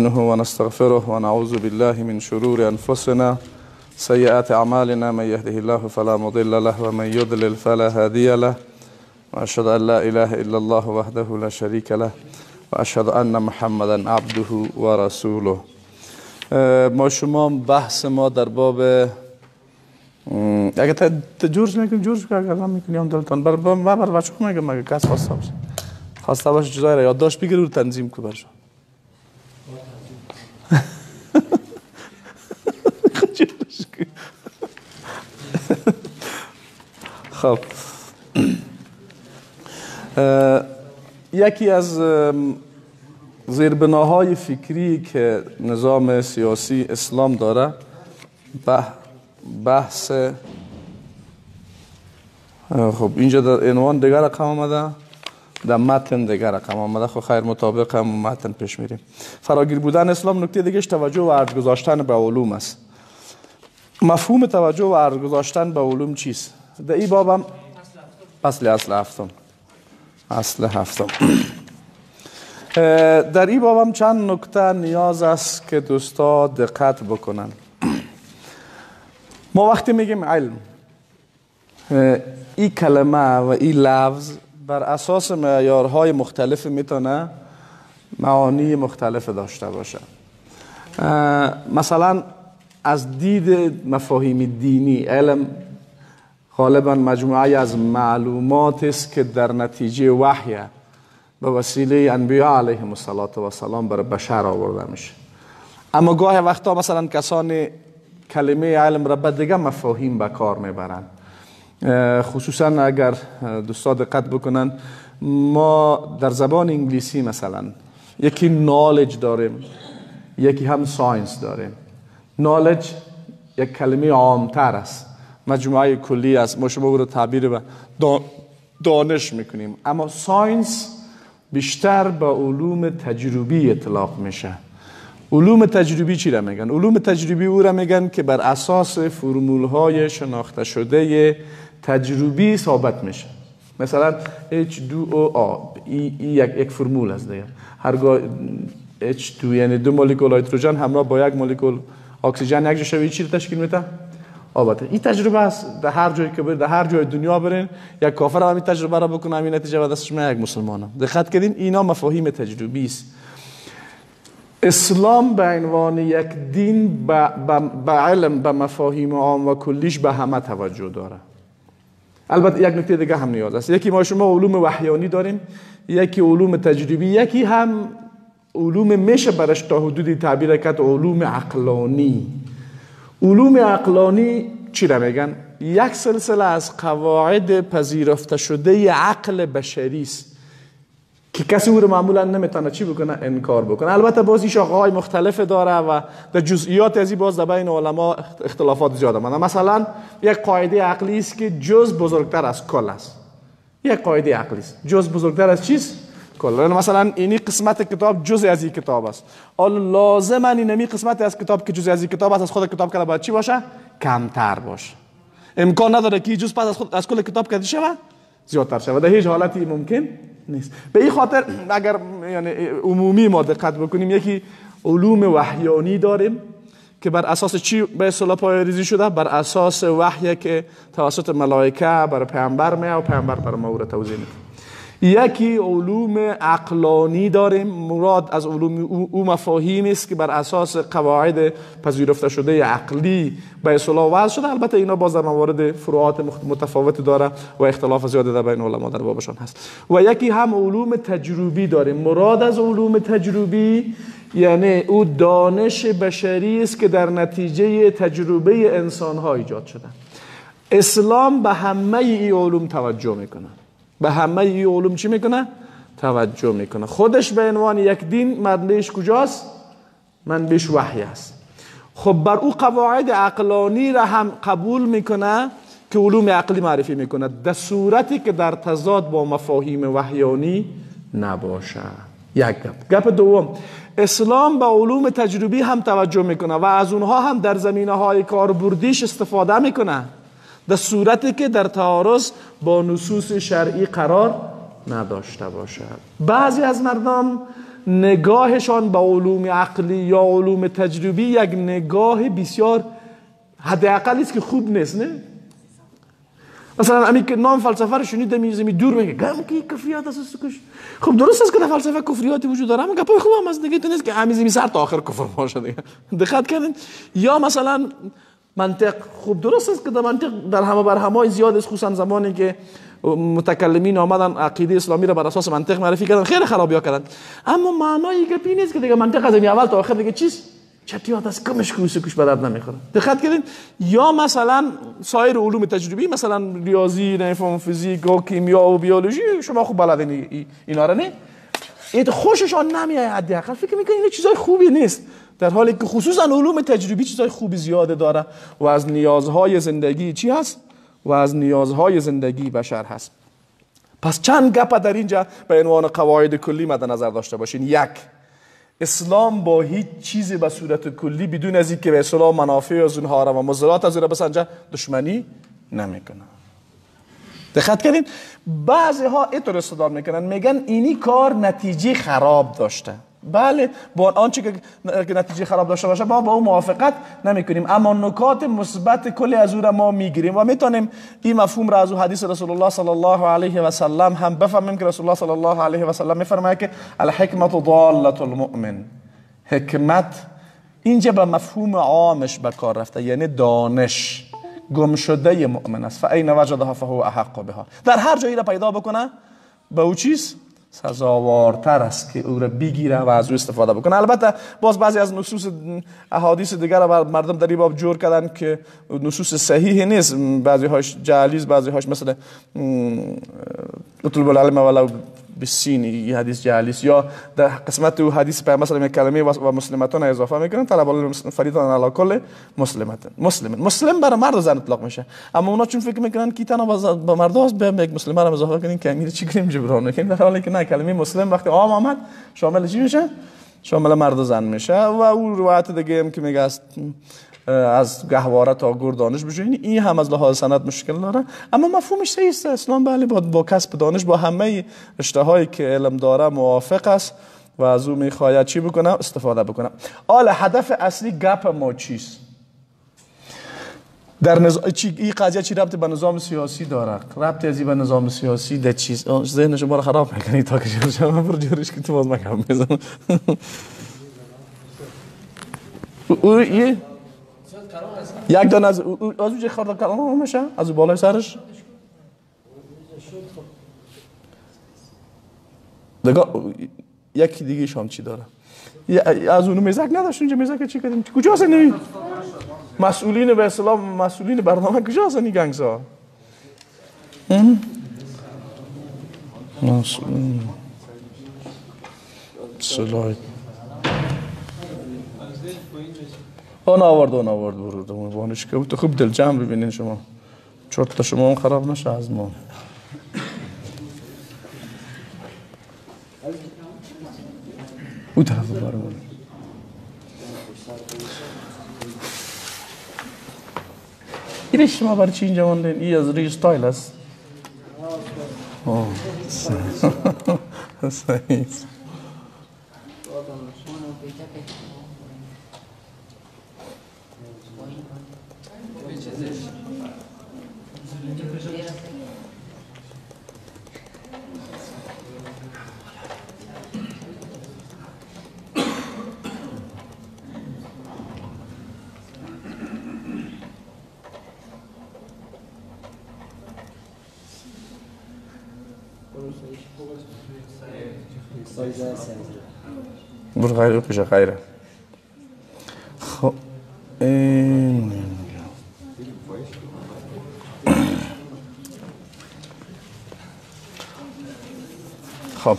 نستعينه ونستغفره ونعوذ بالله من شرور أنفسنا سيئات أعمالنا من يهده الله فلا مضل له ومن يضلل فلا هادي له وأشهد أن لا إله إلا الله وحده لا شريك له وأشهد أن محمدا عبده ورسوله. ما شما بحث ما در باب اگه جورج نکنیم جورج که اگر میکنیم دلتان بر بچه خود میگم اگه کس خواسته باشه جزایی را یادداشت بگیر و تنظیم که برشان خب یکی از زیربناهای فکری که نظام سیاسی اسلام داره بحث خب اینجا در عنوان دیگر رقم آمده، در متن دیگر رقم آمده. خب خیر مطابق هم متن پیش میریم. فراگیر بودن اسلام نکته دیگهش توجه و ارج گذاشتن به علوم است. مفهوم توجه و ارج گذاشتن به علوم چیست؟ در این باب هم اصل هفتم در این باب هم چند نکته نیاز است که دوستا دقت بکنن. ما وقتی میگیم علم، این کلمه و این لفظ بر اساس معیارهای مختلف میتونه معانی مختلف داشته باشه. مثلا از دید مفاهیم دینی علم غالبا مجموعه از معلومات است که در نتیجه وحی به وسیله انبیاء علیهم السلام بر بشر آورده میشه. اما گاهی وقتا مثلا کسان کلمه علم را به دیگه مفاهیم به کار میبرن. خصوصا اگر دوستا دقت بکنن، ما در زبان انگلیسی مثلا یکی نالج داریم، یکی هم ساینس داریم. نالج یک کلمه عامتر است، مجموعه کلی است، ما شما او رو تعبیر به دانش میکنیم. اما ساینس بیشتر به علوم تجربی اطلاق میشه. علوم تجربی چی را میگن؟ علوم تجربی او را میگن که بر اساس فرمول های شناخته شده تجربی ثابت میشه. مثلا H2O یک فرمول است دیگه. هرگاه H2 یعنی دو مولکول هیدروژن همراه با یک مولکول اکسیژن یک جا چی رو تشکیل میده؟ آباته. این تجربه است. در هر جایی که برید، در هر جای دنیا برین، یک کافر هم این تجربه را بکنه، همین نتیجه به دستش میاد. یک مسلمان هم دقت کردین اینا مفاهیم تجربی است. اسلام به عنوان یک دین به علم، به مفاهیم عام و کلیش به همه توجه داره. البته یک نکته دیگه هم نیاز است. یکی ما شما علوم وحیانی داریم، یکی علوم تجربی، یکی هم علوم میشه برش تا حدودی تعبیر کرد علوم عقلانی. علوم عقلانی چی را میگن؟ یک سلسله از قواعد پذیرفته شده عقل بشری است که کسی او رو معمولا نمیتونه چی بکنه؟ انکار بکنه. البته باز این شاخه‌های مختلف داره و در جزئیات از این باز در بین علما اختلافات زیاد مانده. مثلا یک قاعده عقلی است که جز بزرگتر از کل است. یک قاعده عقلی است جز بزرگتر از چیست؟ کل. مثلا اینی قسمت کتاب جزء از این کتاب است. لازما اینمی قسمت از کتاب که جزء از این کتاب است از خود کتاب کلا باید چی باشه؟ کمتر باشه. امکان نداره که جز پس از کل کتاب کدی شود زیادتر شود. در هیچ حالتی ممکن نیست. به این خاطر اگر یعنی عمومی ما دقت بکنیم، یکی علوم وحیانی داریم که بر اساس چی به اصطلاح پایه‌ریزی شده؟ بر اساس وحی که توسط ملائکه بر پیامبر میاد و پیامبر بر ما او را توضیح میده. یکی علوم عقلانی داریم، مراد از علوم او مفاهیم است که بر اساس قواعد پذیرفته شده عقلی به اصطلاح وضع شده. البته اینا باز در موارد فروعات متفاوت داره و اختلاف زیاده در بین علما در بابشان هست. و یکی هم علوم تجربی داریم. مراد از علوم تجربی یعنی او دانش بشری است که در نتیجه تجربه انسان ها ایجاد شده. اسلام به همه این علوم توجه میکنه. به همه این علوم چی میکنه؟ توجه میکنه. خودش به عنوان یک دین منبعش کجاست؟ منبعش وحی است. خب بر او قواعد عقلانی را هم قبول میکنه که علوم عقلی معرفی میکنه، در صورتی که در تضاد با مفاهیم وحیانی نباشه. یک گپ دوم، اسلام به علوم تجربی هم توجه میکنه و از اونها هم در زمینه های کاربردیش استفاده میکنه، در صورتی که در تعارض با نصوص شرعی قرار نداشته باشد. بعضی از مردم نگاهشان به علوم عقلی یا علوم تجربی یک نگاه بسیار حداقلی است که خوب نیست. نه مثلا همین که نام فلسفه رو شنید میزمی دور میگه گم کی کفریات است. خب درست است که در فلسفه کفریاتی وجود داره، اما گپای خوب هم از دیگه نیست که همیزمی سر تا آخر کفر باشه دیگه. دقت کردین؟ یا مثلا منطق، خوب درست است که در منطق در همه بر همه زیاد است، خصوصا زمانی که متکلمین آمدن عقیده اسلامی را بر اساس منطق معرفی کردن، خیلی خرابیا کردن. اما معنای گپی نیست که دیگه منطق از اول تا آخر دیگه چیز چتیات از کمش کوش به درد نمیخوره. دقت کردین؟ یا مثلا سایر علوم تجربی، مثلا ریاضی، نفهم، فیزیک و کیمیا و بیولوژی، شما خوب بلدین اینا را، نه این خوششان نمیاد، حداقل فکر میکنین این چیزای خوبی نیست، در حالی که خصوصا علوم تجربی چیزای خوبی زیاده داره و از نیازهای زندگی چی هست؟ و از نیازهای زندگی بشر هست. پس چند گپ در اینجا به عنوان قواعد کلی مد نظر داشته باشین. یک، اسلام با هیچ چیزی به صورت کلی بدون از اینکه به اسلام منافع از اونها را و مضرات از اونها بسنجه دشمنی نمیکنه. دقت کردین؟ بعضی ها اینطور استدلال میکنن، میگن اینی کار نتیجه خراب داشته. بله، با آنچه که نتیجه خراب داشته باشه ما با اون موافقت نمیکنیم، اما نکات مثبت کلی از او را ما میگیریم و میتونیم این مفهوم را از حدیث رسول الله صلی الله علیه و سلم هم بفهمیم که رسول الله صلی الله علیه و سلم میفرماید که الحکمت ضالة المؤمن. حکمت اینجا به مفهوم عامش به کار رفته، یعنی دانش گم شده مؤمن است. فاین وجدها فهو احق بها. در هر جایی را پیدا بکنه به او چیز سزاوارتر است که او را بگیره و از او استفاده بکنه. البته باز بعضی از نصوص احادیث دیگر را مردم در این باب جور کردن که نصوص صحیح نیست، بعضی هاش جعلیست، بعضی هاش مثلا اطلب العلم ولو بالسین، این حدیث جعلیست، یا در قسمت او حدیث پیامبر صلی الله علیه و کلمه و مسلمتون اضافه میکنن، طلب المسلم فریضه علی کل مسلم برای مرد و زن اطلاق میشه، اما اونا چون فکر میکنن که تنها با مرد است به یک مسلمان هم اضافه کنین که امیر چی کنیم جبران کنیم، در حالی که نه، کلمه مسلم وقتی عام آمد شامل چی میشه؟ شامل مرد و زن میشه. و اون روایت دیگه هم که میگه است از گهواره تا گور دانش بجوین، این هم از لحاظ سند مشکل داره، اما مفهومش صحیح است. اسلام بله با کسب دانش با همه رشته‌هایی که علم داره موافق است و از او میخواید چی بکنه؟ استفاده بکنه. حالا هدف اصلی گپ ما چیست؟ در این قضیه چی ربطی به نظام سیاسی داره؟ ربطی ازی به نظام سیاسی ده چیز ذهن شما رو خراب میکنی تا که شما برو جورش که تو باز مکم بزن. یک دانه از اونجا خورده کلام میشه از بالای سرش دیگه. یکی دیگه شام چی داره؟ از اونو میزک نداشت اونجا، میزک چی کردیم؟ کجا هستن این مسئولین به اسلام، مسئولین برنامه کجا هستن این گنگسا؟ مسئولین سلاید اون آورد برو بانش که تو خوب دل جمع ببینین شما، چرت شما اون خراب نشه از ما. او طرف برمون این شما برای چی اینجا موندین؟ این از ری ستایل است. صحیح. برو غیره پیش غیره. خب خب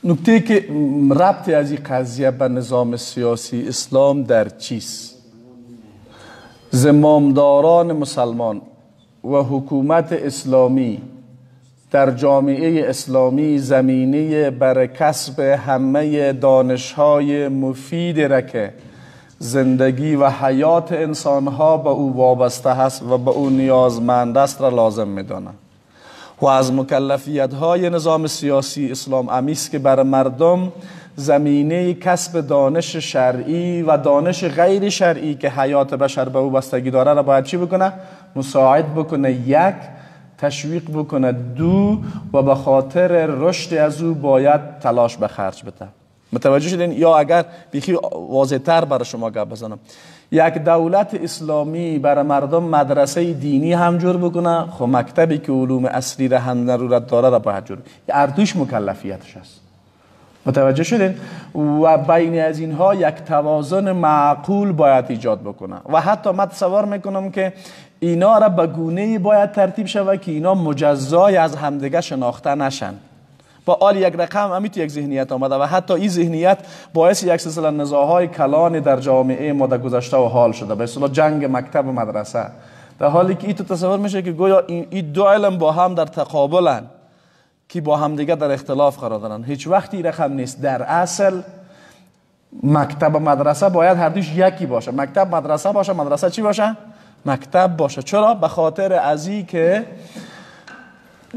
نکته که ربط از این قضیه به نظام سیاسی اسلام در چیست؟ زمامداران مسلمان و حکومت اسلامی در جامعه اسلامی زمینه بر کسب همه دانش‌های مفید را که زندگی و حیات انسان‌ها به او وابسته است و به او نیازمند است را لازم می‌دانند و از مکلفیت های نظام سیاسی اسلام امیست که بر مردم زمینه کسب دانش شرعی و دانش غیر شرعی که حیات بشر به او بستگی داره را باید چی بکنه؟ مساعد بکنه، یک، تشویق بکنه، دو، و به خاطر رشد از او باید تلاش به خرج بده. متوجه شدین؟ یا اگر بیخی واضح تر برای شما گپ بزنم، یک دولت اسلامی برای مردم مدرسه دینی هم جور بکنه، خب مکتبی که علوم اصلی را هم ضرورت داره را باید جور، اردوش مکلفیتش است. متوجه شدین؟ و بین از اینها یک توازن معقول باید ایجاد بکنه و حتی من تصور میکنم که اینا را به گونه‌ای باید ترتیب شود که اینا مجزای از همدیگه شناخته نشن. با آل یک رقم امیت یک ذهنیت آمده و حتی این ذهنیت باعث یک سلسله نزاع‌های کلان در جامعه ما در گذشته و حال شده، به اصطلاح جنگ مکتب و مدرسه، در حالی که این تو تصور میشه که گویا این دو علم با هم در تقابلن که با هم دیگه در اختلاف قرار دارن. هیچ وقتی رقم نیست. در اصل مکتب و مدرسه باید هر دوش یکی باشه. مکتب مدرسه باشه، مدرسه چی باشه؟ مکتب باشه. چرا؟ به خاطر ازی که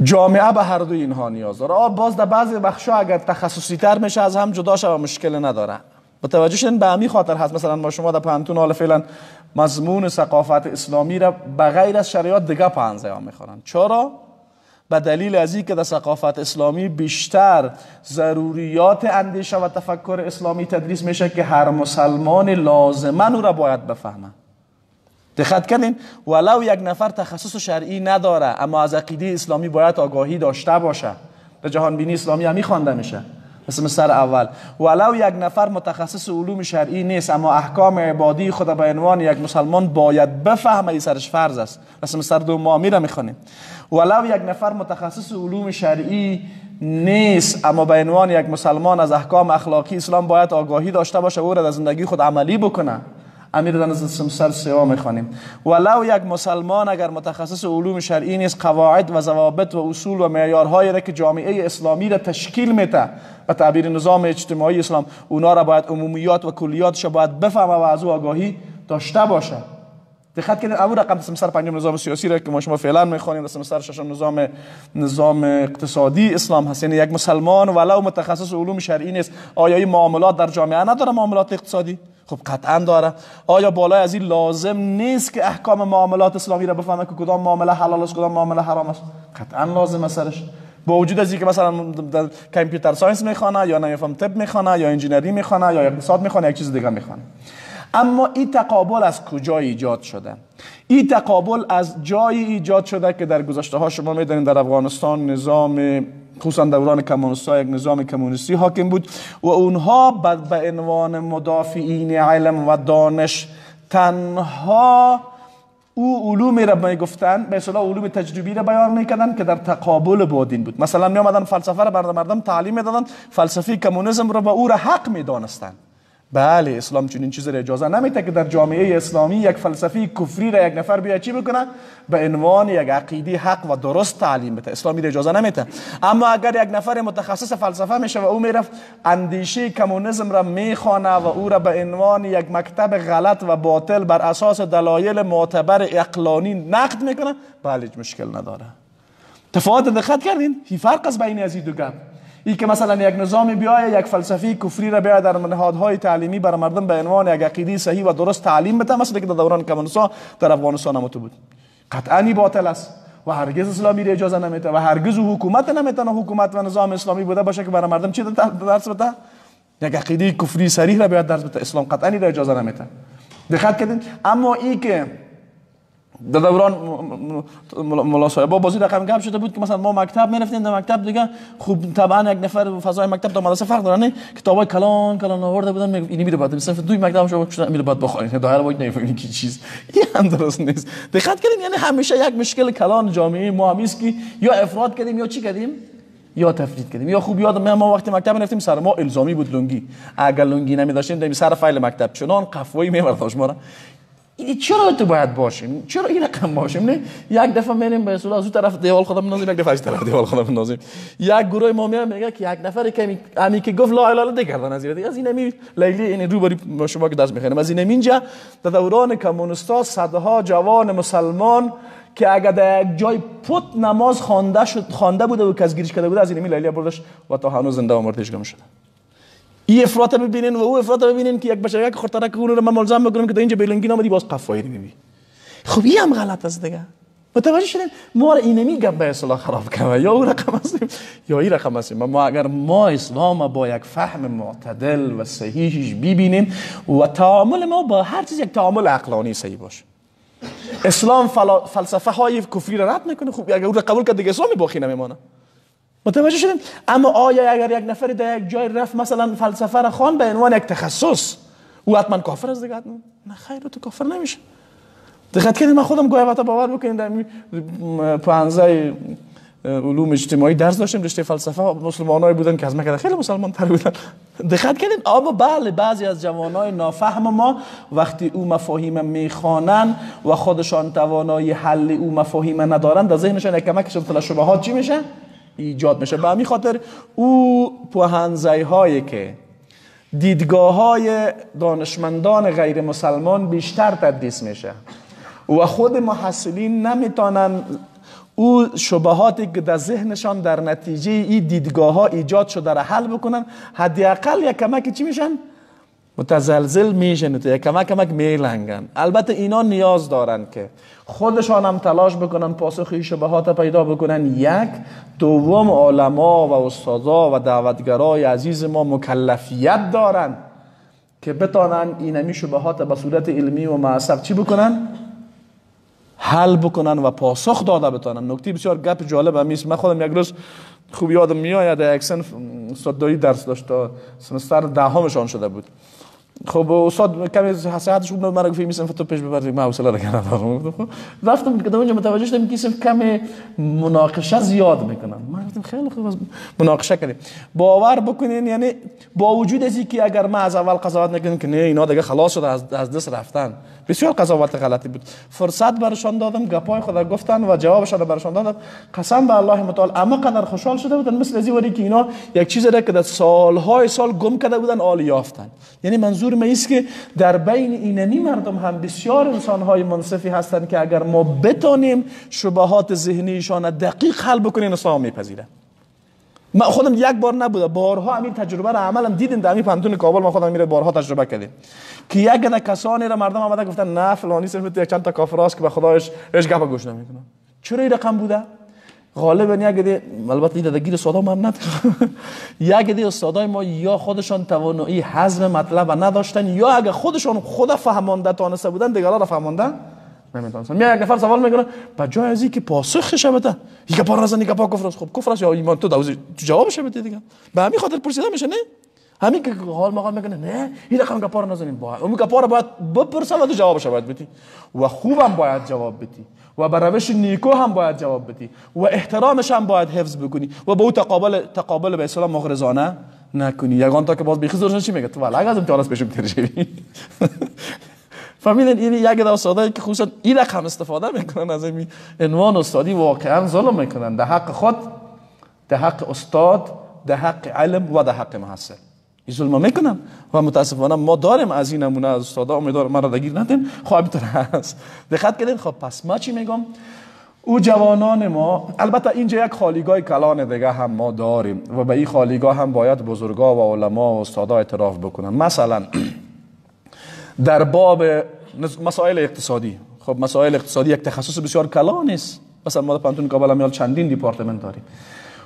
جامعه به هر دو اینها نیاز داره. باز در بعضی بخشا اگر تخصصی تر میشه از هم جدا شه و مشکل نداره. متوجه شدین؟ به همین خاطر هست مثلا ما شما در پانتون حال فعلا مضمون ثقافت اسلامی را بغیر از شریعت دیگه پانزه ها میخورن. چرا؟ به دلیل از اینکه در ثقافت اسلامی بیشتر ضروریات اندیشه و تفکر اسلامی تدریس میشه که هر مسلمان لازما او را باید بفهمه. دقت کردین؟ ولو یک نفر تخصص شرعی نداره اما از عقیده اسلامی باید آگاهی داشته باشه. در جهان بینی اسلامی هم خوانده میشه. مثل سر اول ولو یک نفر متخصص علوم شرعی نیست اما احکام عبادی خود به عنوان یک مسلمان باید بفهمه، این سرش فرض است. مثل سر دو ما میره میخونیم. ولو یک نفر متخصص علوم شرعی نیست اما به عنوان یک مسلمان از احکام اخلاقی اسلام باید آگاهی داشته باشه و او را در زندگی خود عملی بکنه. امیر در سمسر سوا میخوانیم. ولو یک مسلمان اگر متخصص علوم شرعی نیست قواعد و ضوابط و اصول و معیارهایی را که جامعه اسلامی را تشکیل میده و تعبیر نظام اجتماعی اسلام اونا را باید عمومیات و کلیاتش باید بفهمه و از او آگاهی داشته باشه. دقت کنید اول رقم سمسر پنجم نظام سیاسی را که ما شما فعلا میخوانیم، سمسر ششم نظام اقتصادی اسلام هست. یعنی یک مسلمان ولو متخصص علوم شرعی نیست آیا این معاملات در جامعه نداره؟ معاملات اقتصادی خب قطعا داره. آیا بالای از این لازم نیست که احکام معاملات اسلامی را بفهمه که کدام معامله حلال است کدام معامله حرام است؟ قطعا لازم است سرش. با وجود از اینکه مثلا کامپیوتر ساینس میخوانه یا نمیفهم طب میخوانه یا انجینری میخوانه یا اقتصاد میخوانه یک چیز دیگه میخوانه. اما این تقابل از کجا ایجاد شده؟ این تقابل از جایی ایجاد شده که در گذشته ها شما میدونید در افغانستان نظام خصوصا دوران کمونیست‌ها یک نظام کمونیستی حاکم بود و اونها به عنوان مدافعین علم و دانش تنها او علومی را میگفتن به اصطلاح علوم تجربی را بیان میکردن که در تقابل با دین بود. مثلا می آمدن فلسفه را بر مردم تعلیم میدادن، فلسفه کمونیسم را به او را حق میدانستند. بله اسلام چنین چیزی را اجازه نمیده که در جامعه اسلامی یک فلسفه کفری را یک نفر بیا چی بکنه به عنوان یک عقیده حق و درست تعلیم بده. اسلامی را اجازه نمیده. اما اگر یک نفر متخصص فلسفه میشه و او میرفت اندیشه کمونیسم را میخوانه و او را به عنوان یک مکتب غلط و باطل بر اساس دلایل معتبر عقلانی نقد میکنه، بله هیچ مشکل نداره. تفاوت دقت کردین؟ هی فرق است بین از این دو گپ. این که مثلا یک نظامی بیاید یک فلسفه کفری را بیاید در نهادهای تعلیمی برای مردم به عنوان یک عقیده صحیح و درست تعلیم بده، مثلا که در دوران کمونیست‌ها در افغانستان هم تو بود، قطعاً باطل است و هرگز اسلامی را اجازه نمیده و هرگز حکومت نمیتونه حکومت و نظام اسلامی بوده باشه که برای مردم چی درس بده؟ یک عقیده کفری صریح را بیاد درس بده. اسلام قطعاً را اجازه نمیده. دقت کردین؟ اما این که در دوران ملا صاحبا بازی رقم گپ شده بود که مثلا ما مکتب میرفتیم در مکتب دیگه خوب طبعا یک نفر فضای مکتب تا مدرسه فرق داره نه کتابای کلان آورده بودن اینی میره بعد مثلا دوی مکتب شو میره بعد بخورین دایره وای نمیفهمین کی چیز این هم درست نیست. دقت کردین؟ یعنی همیشه یک مشکل کلان جامعه ما همیست که یا افراد کردیم یا چی کردیم یا تفرید کردیم. یا خوب یادم ما وقتی مکتب رفتیم سر ما الزامی بود لنگی، اگر لنگی نمی‌داشتیم در سر فایل مکتب چنان قفوی می‌برداشت ما را. این چرا تو باید باشیم؟ چرا این رقم باشیم؟ نه یک دفعه میریم به اصطلاح از اون طرف دیوال خودم بندازیم، یک دفعه از طرف دیوال خودم بندازیم. یک گروه ما میگه که یک نفر که امی که گفت لا اله الا الله دیگردن از این نمی لیلی این روبری شما که درس میخونیم از این اینجا در دوران کمونیستا صدها جوان مسلمان که اگر در یک جای پت نماز خوانده بوده و کس گیرش کرده بوده از این لیلی بردش و تا هنوز زنده و مرتیش شده. این افراط ببینین و او افراط ببینین که یک بشر یک خورترک اون رو من ملزم بکنم که تا اینجا بیلنگی نامدی باز قفایی میبینی. خب این هم غلط است دیگه. متوجه شدین ما را اینمی گپ به اصطلاح خراب کنه یا اون رقم هستیم یا این رقم هستیم. ما اگر ما اسلام با یک فهم معتدل و صحیحش ببینیم و تعامل ما با هر چیز یک تعامل عقلانی صحیح باشه. اسلام فلسفه های کفری را رد میکنه. خب اگر اون را قبول کرد دیگه اسلامی باقی نمیمونه. متوجه شدین؟ اما آیا اگر یک نفر در یک جای رفت مثلا فلسفه را خوان به عنوان یک تخصص او حتما کافر است دیگه؟ نه خیر، تو کافر نمیشه. دقت کنید، من خودم گاهی وقتا باور بکنید در پانزه علوم اجتماعی درس داشتیم، رشته فلسفه، مسلمانایی بودن که از من خیلی مسلمان تر بودن. دقت کنید، اما بله بعضی از جوانای نافهم ما وقتی او مفاهیم میخوانن و خودشان توانایی حل او مفاهیم ندارن، در ذهنشان یک کمکشون طلا شبهات چی میشه؟ ایجاد میشه. به همین خاطر او پوهنزای هایی که دیدگاه های دانشمندان غیر مسلمان بیشتر تدریس میشه و خود محصلین نمیتونن او شبهاتی که در ذهنشان در نتیجه این دیدگاه ها ایجاد شده را حل بکنن، حداقل یک کمک چی میشن؟ متزلزل میشن، یک کمک میلنگن. البته اینا نیاز دارن که خودشان هم تلاش بکنن پاسخ این شبهات پیدا بکنن. یک دوم علما و استادا و دعوتگرای عزیز ما مکلفیت دارن که بتانن اینمی شبهات به صورت علمی و معصب چی بکنن؟ حل بکنن و پاسخ داده بتانن. نکته بسیار گپ جالب هم است. من خودم یک روز خوب یادم میاد یک صنف استاد دایی درس داشت، سمستر دهمشان شده بود. خب استاد کمی حساسیتش بود، من گفت این صنف تو پیش ببر، من حوصله ندارم. رفتم که اونجا متوجه شدم که صنف کمی مناقشه زیاد میکنن. من گفتم خیلی خوب مناقشه کنیم. باور بکنین یعنی با وجود از اینکه اگر ما از اول قضاوت نکنیم که نه اینا دیگه خلاص شده از دست رفتن، بسیار قضاوت غلطی بود. فرصت برشان دادم، گپای خود گفتن و جوابشان برشان دادم. قسم به الله متعال اما قدر خوشحال شده بودن مثل از وری که اینا یک چیزی را که در سالهای سال گم کرده بودن آل یافتن. یعنی منظور من است که در بین اینمی مردم هم بسیار انسان‌های منصفی هستند که اگر ما بتونیم شبهات ذهنیشان دقیق حل بکنیم اسلام میپذیره. من خودم یک بار نبوده، بارها همین تجربه را عملا دیدیم در همین پانتون کابل. ما خودم میره بارها تجربه کردیم که یک عده کسانی را مردم آمده گفتن نه فلانی صرف یک چند تا کافر است که به خدایش هیچ گپ گوش نمیکنه. چرا این رقم بوده؟ غالبا یک عده، البته این دگیر ساده هم نداره، یک عده استادای ما یا خودشان توانایی هضم مطلب نداشتن یا اگه خودشان خود فهمانده تانسته بودن دیگران را فهمانده نمیتونستن. یک نفر سوال میکنه به جای از اینکه پاسخش بده یک پا نزنی که پا کفر است. خب کفر است یا ایمان؟ تو جوابش بده دیگه. به همین خاطر پرسیده میشه نه؟ همین که حال مقال میکنه نه این رقم گپا رو نزنیم، باید اون گپا رو باید بپرسن و تو جوابش باید بدی و خوبم باید جواب بدی و به روش نیکو هم باید جواب بدی و احترامش هم باید حفظ بکنی و به او تقابل به اصطلاح مغرضانه نکنی. یگان تا که باز بیخی زورشون چی میگه؟ تو والا اگه از امتحانات پیشم ترجیحی فهمیدین؟ این یک عده استادایی که خصوصا این رقم استفاده میکنن از این عنوان استادی واقعا ظلم میکنن در حق خود، در حق استاد، در حق علم و در حق محصل. این ظلم میکنن و متاسفانه ما داریم از این نمونه از استادا. امیدوارم من را دگیر ندین. خب اینطور هست. دقت کردین؟ خب پس ما چی میگم؟ او جوانان ما، البته اینجا یک خالیگاه کلان دیگه هم ما داریم و به این خالیگاه هم باید بزرگا و علما و استادا اعتراف بکنن. مثلا در باب مسائل اقتصادی، خب مسائل اقتصادی یک تخصص بسیار کلان است. مثلا ما در پانتون کابل میال چندین دیپارتمنت داریم.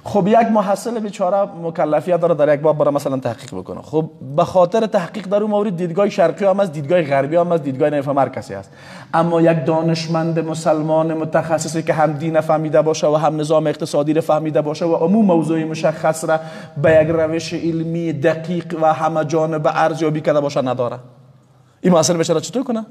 خب یک محصل بیچاره مکلفیت داره در یک باب برای مثلا تحقیق بکنه. خب به خاطر تحقیق در اون مورد دیدگاه شرقی هم از دیدگاه غربی هم از دیدگاه نفهم هر کسی است. اما یک دانشمند مسلمان متخصصی که هم دین فهمیده باشه و هم نظام اقتصادی را فهمیده باشه و عموم موضوع مشخص را به یک روش علمی دقیق و همه جانبه ارزیابی کرده باشه نداره. این مسئله بیچاره چطور کنه؟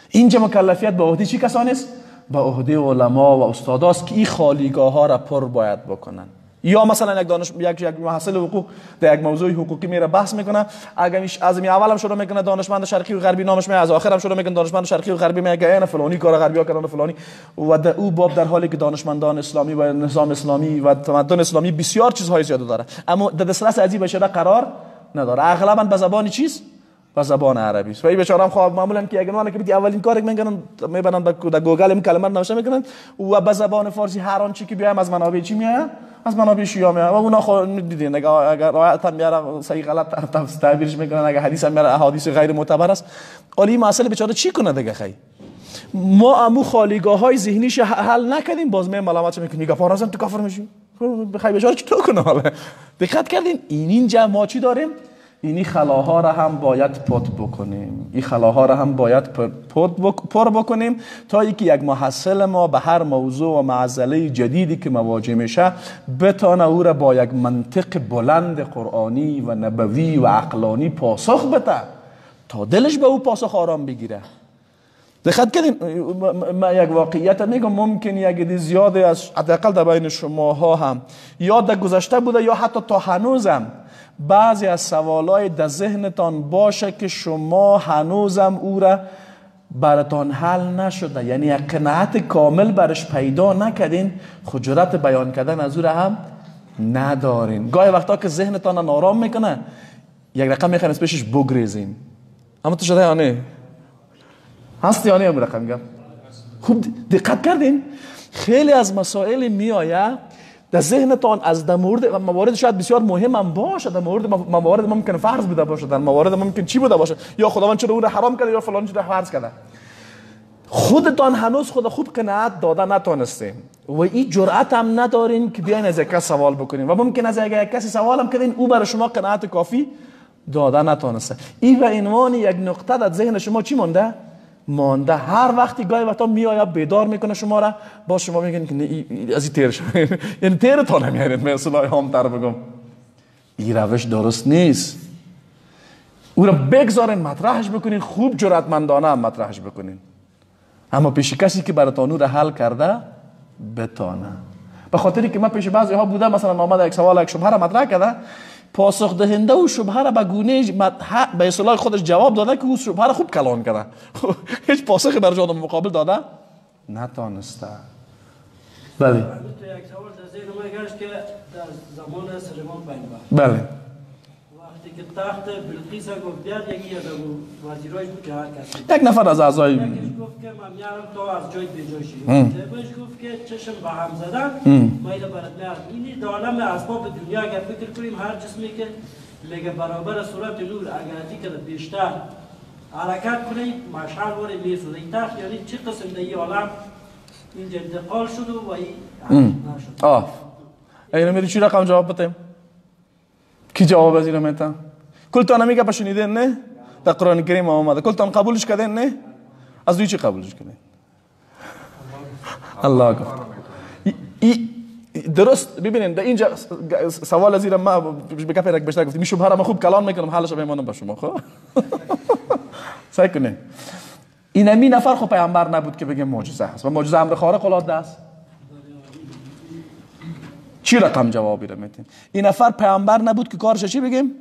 اینجا مکلفیت به عهده چی کسانی است؟ به عهده علما و استاداست که این خالیگاه ها را پر باید بکنن. یا مثلا یک محصل حقوق در یک موضوع حقوقی میره بحث میکنه، اگر از می اولم شروع میکنه دانشمند شرقی و غربی نامش میاد، از آخرم شروع میکنه دانشمند شرقی و غربی میگه اینا فلانی کار غربی ها کردن فلانی و در او باب در حالی که دانشمندان اسلامی و نظام اسلامی و تمدن اسلامی بسیار چیزهای زیاد داره اما در دسترس عجیب بشه قرار نداره. اغلبا به زبان چیز با زبان عربی است. و این بیچاره هم خواب معمولا که اگر ما که اولین کاری میکنن میبرن در گوگل این کلمه رو نوشته میکنن و به زبان فارسی هر آنچه که بیایم از منابع چی میاد؟ از منابع شیعه میاد. و اونا خود دیدین اگر روایت هم میاره صحیح غلط تعبیرش میکنن، اگر حدیث هم میاره احادیث غیر معتبر است. ولی مسئله بیچاره چی کنه دیگه؟ خی ما امو خالیگاه های ذهنیش حل نکردیم، باز می ملامت میکنیم میگه فارازم تو کافر میشی. بخیر بیچاره چطور کنه؟ حالا دقت کردین اینجا ما چی داریم؟ اینی خلاها را هم باید پت بکنیم، این خلاها را هم باید پر بکنیم تا اینکه یک محصل ما به هر موضوع و معضله جدیدی که مواجه میشه بتونه او را با یک منطق بلند قرآنی و نبوی و عقلانی پاسخ بده تا دلش به او پاسخ آرام بگیره. دقت کردین ما یک واقعیت میگم، ممکن یک دی زیاده از حداقل در بین شماها هم یا در گذشته بوده یا حتی تا هنوزم بعضی از سوالای در ذهنتان باشه که شما هنوزم او را براتان حل نشده، یعنی یک قناعت کامل برش پیدا نکردین، خجالت بیان کردن از او را هم ندارین. گاهی وقتا که ذهنتان نارام میکنه یک رقم میخواین از پیشش بگریزین. اما تو شده یا نه؟ هستی یا نه هم رقم میگم؟ خوب دقت کردین؟ خیلی از مسائل میآید در ذهنتان از در مورد موارد شاید بسیار مهم هم باشه، در مورد موارد ممکن فرض بوده باشه، در موارد ممکن چی بوده باشه، یا خداوند چرا او را حرام کرده یا فلان چرا فرض کرده، خودتان هنوز خود خوب قناعت داده نتونستین و این جرأت هم ندارین که بیاین از یک کس سوال بکنین و ممکن از یک کسی سوال هم کردین او برای شما قناعت کافی داده نتونسته. این و عنوان یک نقطه در ذهن شما چی مونده؟ هر وقتی گاهی وقتا میآید بیدار میکنه شما را، با شما میگن که از این تیر شد یعنی تیر تا نمیارید. من اصلاحی هم تر بگم این روش درست نیست. او را بگذارین مطرحش بکنین، خوب جرأتمندانه هم مطرحش بکنین، اما پیش کسی که براتون او را حل کرده بتانه. به خاطری که من پیش بعضی ها بودم مثلا آمده یک سوال یک شبهه را مطرح کرده، پاسخ دهنده و شبهه را به گونه به اصطلاح خودش جواب داده که او شبهه را خوب کلان کرده، هیچ پاسخی بر جانب مقابل داده نتانسته. بله. تو یک سوال در ذهن ما گشت که در زمان سلیمان پیامبر بله وقتی که تخت بلقیس گفت بیاد یکی از وزیرایش بود که هر کسی یک نفر از اعضای یکیش گفت که من میارم تا از جای به جای شی، بهش گفت که چشم به هم زدن مایل برات میاد. اینی در عالم اسباب دنیا اگر فکر کنیم هر جسمی که میگه برابر صورت نور اگر که بیشتر حرکت کنه مشعل واره میسوزه. این تخت یعنی چه قسم در این عالم اینجا انتقال شد و این نشد. اینو میری چی رقم جواب بتیم؟ کی جواب از اینو میتن؟ کلتان میگه پشنیدین نه؟ در قرآن کریم آمده. کلتان قبولش کردین نه؟ از دوی چی قبولش کردین؟ الله گفت. درست ببینین در اینجا سوال از اینم ما به کف یک بیشتر گفتیم شبهه را من خوب کلان میکنم حالش رو بمانم با شما. خب سعی کنین. این امی نفر خب پیامبر نبود که بگه معجزه هست و معجزه امر خارق العاده است. چی رقم جوابی رو میتیم؟ این نفر پیامبر نبود که کارش چی بگیم؟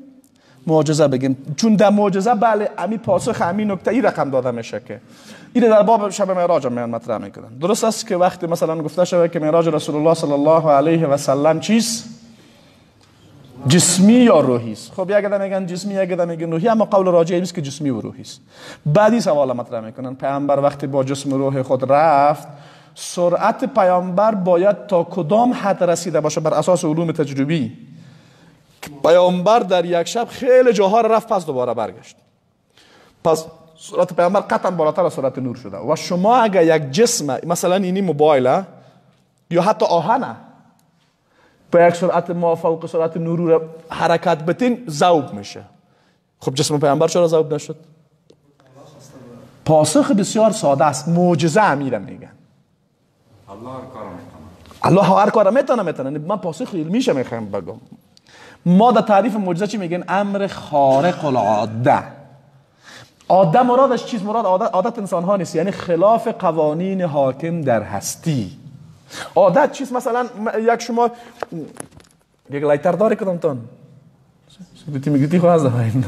معجزه بگیم. چون در معجزه بله امی پاسخ امی نکته ای رقم داده میشه که این در باب شب معراج میان مطرح میکنن. درست است که وقتی مثلا گفته شده که معراج رسول الله صلی الله علیه و سلم چیست؟ جسمی یا روحی است. خب یک عده میگن جسمی، یک عده میگن روحی، اما قول راجح است که جسمی و روحی است. بعدی سوال مطرح میکنن پیامبر وقتی با جسم و روح خود رفت سرعت پیامبر باید تا کدام حد رسیده باشه؟ بر اساس علوم تجربی پیامبر در یک شب خیلی جاها رفت پس دوباره برگشت، پس سرعت پیامبر قطعا بالاتر از سرعت نور شده. و شما اگر یک جسم مثلا اینی موبایل یا حتی آهنه با یک سرعت ما فوق سرعت نور حرکت بتین ذوب میشه، خب جسم پیامبر چرا ذوب نشد؟ پاسخ بسیار ساده است. معجزه امیره میگن الله هر کار میتونه. من پاسخ علمیشه میخوام بگم. ما در تعریف معجزه چی میگن؟ امر خارق العاده. عاده مرادش چیز؟ مراد عادت انسان ها نیست، یعنی خلاف قوانین حاکم در هستی. عادت چیز؟ مثلا یک شما یک لایتر داری کدام تون بیتی میگیتی خواهد زمین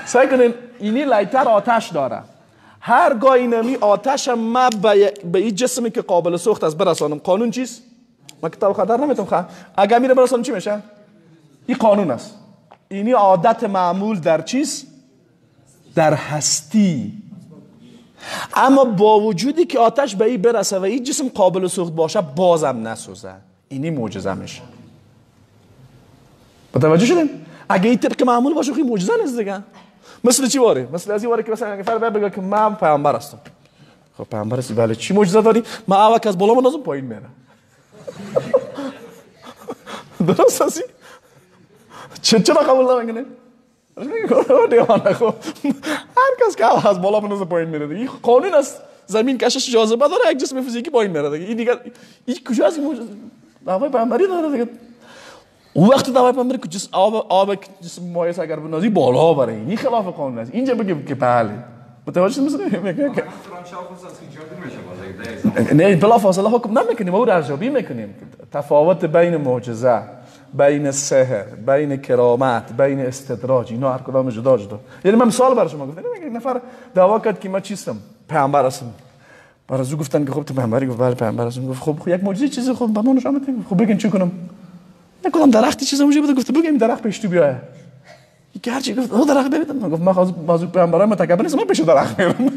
سعی کنین اینی لایتر آتش داره، هرگاه اینمی آتش ما به این جسمی که قابل سوخت است برسانم. قانون چیست؟ من کتاب خطر نمیتونم اگر میره برسانم چی میشه؟ این قانون است. اینی عادت معمول در چیز؟ در هستی. اما با وجودی که آتش به این برسه و این جسم قابل سوخت باشه بازم نسوزه، اینی معجزه میشه. متوجه شدین؟ اگه این طبق معمول باشه خیلی معجزه نیست دیگه. مثل چی واره؟ مثل از این واره که مثلا اگه فرد بگه که من پیامبر هستم. خب پیامبر هستی، بله چی معجزه داری؟ من اول که از بالا منازم پایین میرم. درست هستی؟ چرا قبول نمیکنه؟ هر کس که از بالا منازم پایین میره دیگه. قانون است. زمین کشش جاذبه داره، یک جسم فیزیکی پایین میره دیگه. این دیگه این کجاست معجزه؟ دعوای پیامبری داره دیگه. اون وقت دعوای پیامبری که جسم آب جسم مایع اگر بنازی بالا بره، این خلاف قانون است. اینجا بگه که بله. متوجه میشه؟ نه بلا فاصله حکم نمیکنیم، ما ارزیابی میکنیم. تفاوت بین معجزه، بین سحر، بین کرامت، بین استدراج، اینا هر کدام جدا جدا. یعنی من مثال برای شما گفتم، یک نفر دعوا کرد که من چیستم، پیامبر هستم. برای او گفتن که خب تو پیامبری؟ گفت بله پیامبر هستم. گفت خب یک معجزه چیزی خب به ما نشون بده. خب بگین چی کنم؟ نکنم درختی چیزا موجود بده. گفت بگیم درخت پیش تو بیایه. یک هرچی گفت او درخت ببینم. من گفت من موضوع پیامبرای متکبر نیستم، من پیش درخت میرم.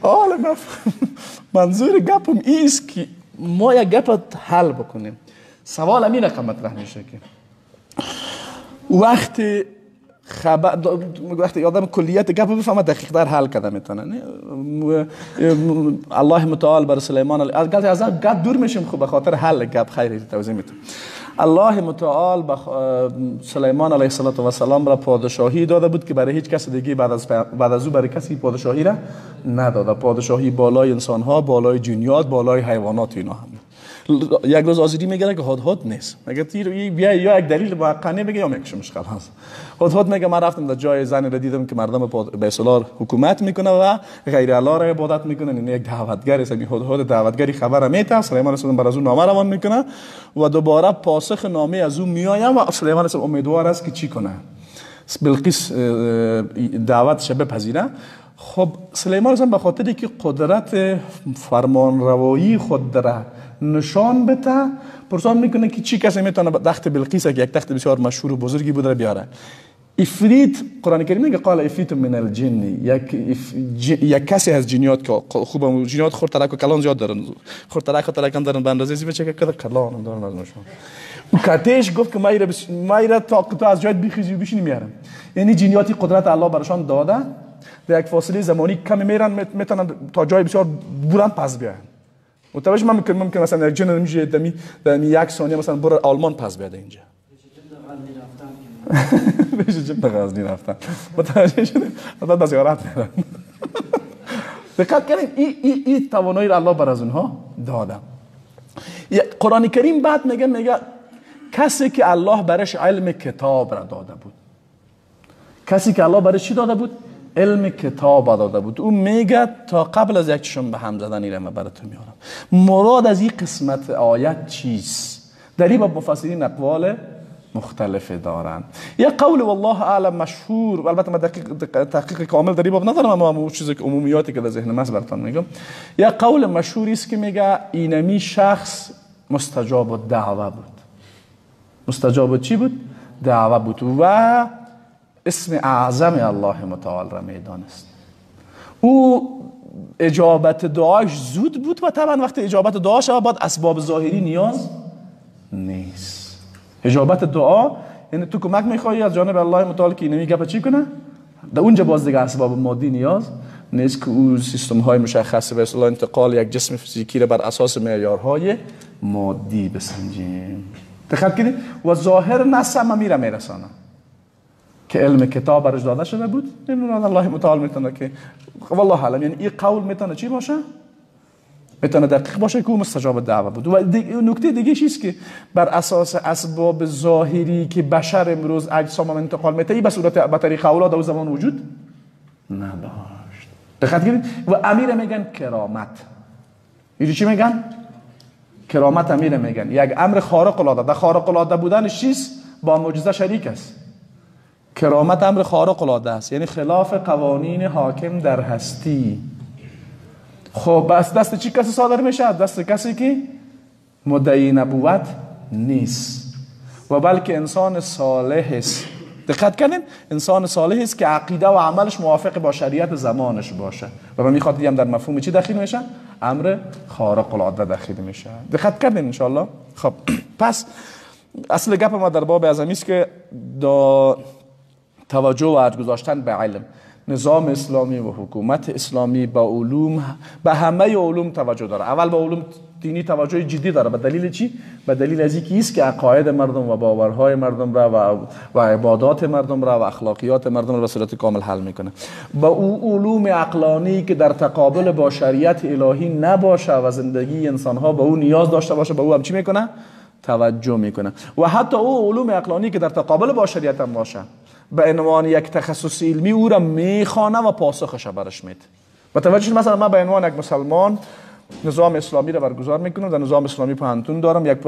حالا منظور گپم ایست که ما یک گپ حل بکنیم. سوال همین رقم مطرح میشه که وقتی آدم کلیت گپ بفهمه دقیق در حل کرده میتونه. الله متعال بر سلیمان از گپ دور میشیم خب به خاطر حل گپ خیلی توضیح میتونه. الله متعال به سلیمان علیه السلام را پادشاهی داده بود که برای هیچ کس دیگه بعد از او برای کسی پادشاهی را نداده. پادشاهی بالای انسان ها، بالای جنیات، بالای حیوانات اینا هم. یک روز آزادی میگیره که هدهد نیست. میگه تیر بیا یا یک دلیل موقعنه بگه یا میکشه مشکل هست. هدهد میگه من رفتم در جای زنی را دیدم که مردم به اصطلاح حکومت میکنه و غیر الله را عبادت میکنن. این یک دعوتگر است. این هدهد دعوتگری خبر میته. سلیمان السلام بر از اون نامه روان میکنه و دوباره پاسخ نامه از اون میآید و سلیمان السلام امیدوار است که چی کنه؟ بلقیس دعوتش بپذیره. خب سلیمان السلام به خاطر که قدرت فرمانروایی خود را نشان بده پرسان میکنه که چی کسی میتونه تخت بلقیس که یک تخت بسیار مشهور و بزرگی بود را بیاره. افریت، قرآن کریم میگه قال افریت من الجن، یک کسی از جنیات که خوبه جنیات خورترک و کلان زیاد دارن، خورترک و تلکان دارن به اندازه زیبا چه که کلان دارن از نشون. اون کاتش گفت که مایرا تا از جایت بخیزی و بشینی میارم. یعنی جنیاتی قدرت الله برشان داده در یک فاصله زمانی کمی میرن میتونن تا جای بسیار بلند پس بیان. متوجه من میکنم ممکن مثلا یک جن نمیشه دمی یک ثانیه مثلا بر آلمان پس بیاد اینجا. بشه جن غزنی رفتن. متوجه شدید؟ بعد از زیارت میرن. دقت کنید این توانایی را الله بر از اونها داده. قرآن کریم بعد میگه کسی که الله برش علم کتاب را داده بود. کسی که الله برش چی داده بود؟ علم کتاب داده بود. او میگه تا قبل از یک چشم به هم زدن ایرم براتون میارم. مراد از این قسمت آیت چیست؟ در این باب مفسرین اقوال مختلف دارن. یک قول والله اعلم مشهور، البته من تحقیق کامل در این باب ندارم اما اون چیزی که عمومیاتی که در ذهن من براتون میگم. یک قول مشهوری است که میگه اینمی شخص مستجاب الدعوه بود. مستجاب چی بود؟ دعوه بود و اسم اعظم الله متعال را میدانست. او اجابت دعاش زود بود و طبعا وقتی اجابت دعا شود بعد اسباب ظاهری نیاز نیست. اجابت دعا یعنی تو کمک میخوایی از جانب الله متعال که اینمی گپ چی کنه؟ در اونجا باز دیگه اسباب مادی نیاز نیست که او سیستم های مشخص به اصطلاح انتقال یک جسم فیزیکی را بر اساس معیارهای مادی بسنجیم. دقت کنید و ظاهر نسم میره میرسانه که علم کتاب برش داده شده بود. این الله متعال میتونه که والله علم یعنی این قول میتونه چی باشه؟ میتونه دقیق باشه که او مستجاب دعوه بود. و نکته دیگه چیست که بر اساس اسباب ظاهری که بشر امروز اجسام انتقال میته به صورت به طریق اولاد او زمان وجود نداشت. دقت کنید و امیر میگن کرامت. اینجوری چی میگن؟ کرامت امیر میگن یک امر خارق العاده. در خارق العاده بودنش چیست؟ با معجزه شریک است. کرامت امر خارق العاده است، یعنی خلاف قوانین حاکم در هستی. خب بس دست چی کسی صادر میشه؟ دست کسی که مدعی نبوت نیست و بلکه انسان صالح است. دقت کردین؟ انسان صالح است که عقیده و عملش موافق با شریعت زمانش باشه و به میخواد هم در مفهوم چی داخل میشه؟ امر خارق العاده داخل میشه. دقت کردین انشالله؟ خب پس اصل گپ ما در باب اعظمی است که دا توجه و عهد گذاشتن به علم، نظام اسلامی و حکومت اسلامی به علوم، به همه علوم توجه داره. اول به علوم دینی توجه جدی داره. به دلیل چی؟ به دلیل از اینکه است که عقاید مردم و باورهای مردم را و عبادات مردم را و اخلاقیات مردم را به صورت کامل حل میکنه. با او علوم عقلانی که در تقابل با شریعت الهی نباشه و زندگی انسانها به او نیاز داشته باشه، به او هم چی میکنه؟ توجه میکنه. و حتی او علوم عقلانی که در تقابل با شریعت هم باشه، به عنوان یک تخصص علمی او را میخوانه و پاسخش برش میده. متوجه شد؟ مثلا من به عنوان یک مسلمان نظام اسلامی را برگزار میکنم، در نظام اسلامی پانتون دارم، یک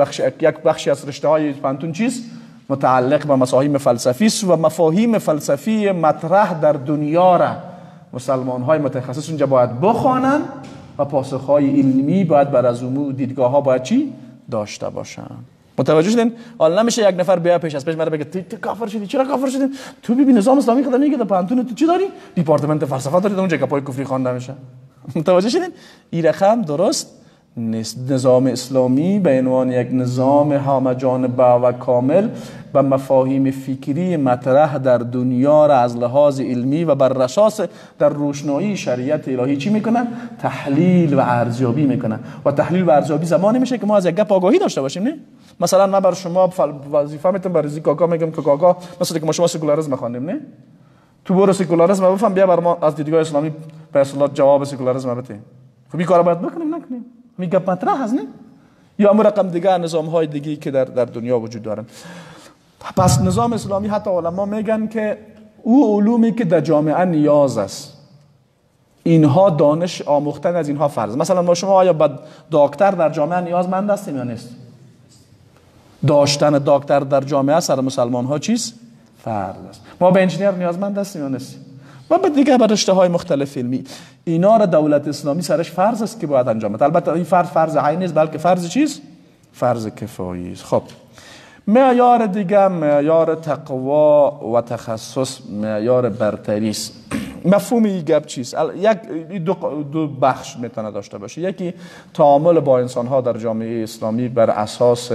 بخشی از رشته های پانتون چیست؟ متعلق به مفاهیم فلسفی است و مفاهیم فلسفی مطرح در دنیا را مسلمان های متخصص اونجا باید بخوانن و پاسخ های علمی باید بر از اون دیدگاه ها باید چی داشته باشن. متوجه شدین؟ حالا نمیشه یک نفر بیا پیش از پیش مرا بگه تو کافر شدی. چرا کافر شدی؟ تو ببین نظام اسلامی خدا میگه در پانتون تو چی داری؟ دیپارتمنت فلسفه داری، اونجا که پای کفری خوانده میشه. متوجه شدین؟ این رقم درست نیست. نظام اسلامی به عنوان یک نظام همه‌جانبه و کامل و مفاهیم فکری مطرح در دنیا را از لحاظ علمی و بر اساس در روشنایی شریعت الهی چی میکنن؟ تحلیل و ارزیابی میکنن. و تحلیل و ارزیابی زمانی میشه که ما از یک گپ آگاهی داشته باشیم. نه مثلا من بر شما وظیفه میتونم برای کاکا میگم که کاکا مثلا که ما شما سکولاریسم خواندیم، نه تو برو سکولاریسم بفهم، بیا بر ما از دیدگاه اسلامی به اصطلاح جواب سکولاریسم بده. خب این کارو باید بکنیم نکنیم؟ میگه مطرح هست نه؟ یا امر رقم دیگه نظام های دیگه که در دنیا وجود دارن. پس نظام اسلامی حتی علما میگن که او علومی که در جامعه نیاز است، اینها دانش آموختن از اینها فرض. مثلا ما شما آیا با دکتر در جامعه نیازمند هستیم یا نیست؟ داشتن دکتر در جامعه سر مسلمان ها چیست؟ فرض است. ما به انجینیر نیازمند هستیم یا نیست؟ و به دیگه به رشته های مختلف علمی. اینا را دولت اسلامی سرش فرض است که باید انجام بده. البته این فرض عین نیست، بلکه فرض چیست؟ فرض کفایی است. خب معیار دیگه معیار تقوا و تخصص، معیار برتری است. مفهوم این گپ چیست؟ یک دو بخش میتونه داشته باشه. یکی تعامل با انسان ها در جامعه اسلامی بر اساس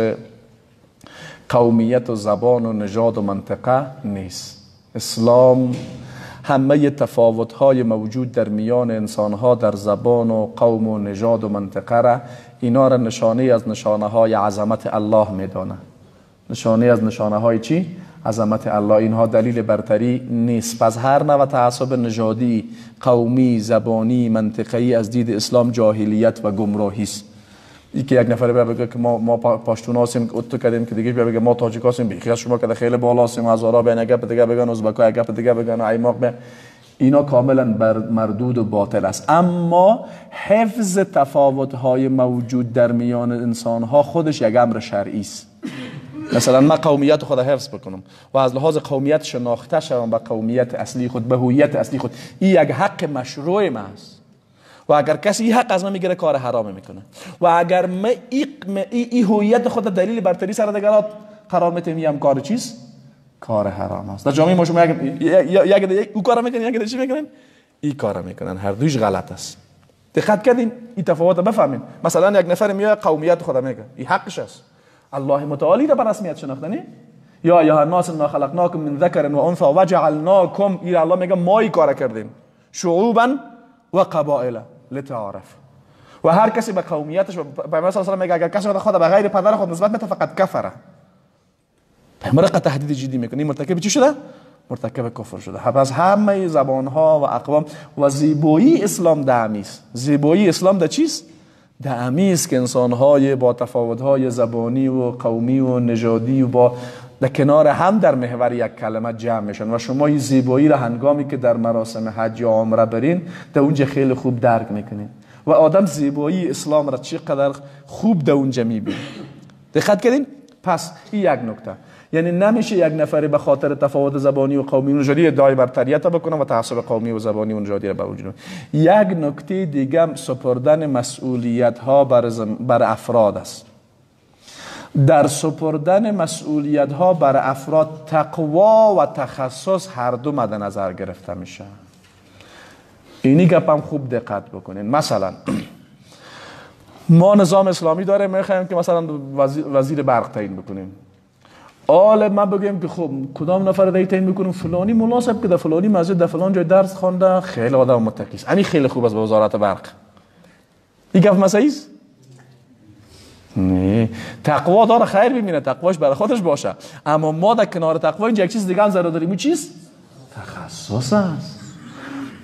قومیت و زبان و نژاد و منطقه نیست. اسلام همه تفاوت‌های موجود در میان انسان‌ها در زبان و قوم و نژاد و منطقه را، اینا را نشانه از نشانه‌های عظمت الله می‌دانه. نشانه از نشانه‌های چی؟ عظمت الله. اینها دلیل برتری نیست. پس هر نوع تعصب نژادی، قومی، زبانی، منطقه‌ای از دید اسلام جاهلیت و گمراهی است. ای که یک نفر بگه که ما پشتون هستیم که اتو کردیم، که دیگه بگه ما تاجیک هستیم، بیخی شما که خیلی بالا هستیم، هزارا به نگپ دیگه بگن، ازبکا گپ دیگه بگن، ایماق به اینا کاملا مردود و باطل است. اما حفظ تفاوت‌های موجود در میان انسان‌ها خودش یک امر شرعی است. مثلا من قومیت خود حفظ بکنم و از لحاظ قومیت شناخته شوم به قومیت اصلی خود، به هویت اصلی خود، این یک حق مشروع من است. و اگر کسی این حق از من میگیره کار حرام میکنه. و اگر من این هویت خود دلیل برتری سر دیگران قرار میتم، هم کار چیست؟ کار حرام است. در جامعه ما شما یک او کار میکنن، یک چی میکنن؟ این کار میکنن. هر دویش غلط است. دقت کردین این تفاوت بفهمین. مثلا یک نفر میاد قومیت خود میگه، این حقش است. الله متعالی را به رسمیت شناختنی. یا ایها الناس انا خلقناکم من ذکر و انثى وجعلناکم، این الله میگه ما این کار کردیم، شعوبا و قبائل لتعارف. و هر کسی به قومیتش، پیامبر صلی الله علیه و آله میگه اگر کسی خود به غیر پدر خود نسبت بده فقط کفره. پیامبر تهدید جدی میکنه، مرتکب چی شده؟ مرتکب کفر شده. پس همه زبان ها و اقوام و زیبایی اسلام دامیست. زیبایی اسلام ده چیست؟ دامیست که انسان های با تفاوت های زبانی و قومی و نژادی و با در کنار هم در محور یک کلمه جمع میشن. و شما این زیبایی را هنگامی که در مراسم حج یا عمره برین در اونجا خیلی خوب درک میکنین و آدم زیبایی اسلام را چقدر خوب در اونجا میبینه. دقت کردین؟ پس این یک نکته. یعنی نمیشه یک نفری به خاطر تفاوت زبانی و قومی و نژادی ادعای برتریت بکنه و تعصب قومی و زبانی و نژادی را به وجود. یک نکته دیگه سپردن مسئولیت ها بر افراد است. در سپردن مسئولیت ها بر افراد تقوا و تخصص هر دو مد نظر گرفته میشه. اینی گپم خوب دقت بکنین. مثلا ما نظام اسلامی داره، میخوایم که مثلا وزیر برق تعیین بکنیم. ما بگیم که خب کدام نفر دیگه تعیین بکنیم؟ فلانی مناسب که در فلانی مسجد در فلان جای درس خوانده، خیلی آدم متقی است، یعنی خیلی خوب است به وزارت برق. این گپ مسئله است؟ نه، تقوا داره خیر ببینه، تقواش برای خودش باشه، اما ما در کنار تقوا اینجا یک چیز دیگه هم ضرور داریم. چیز تخصص است.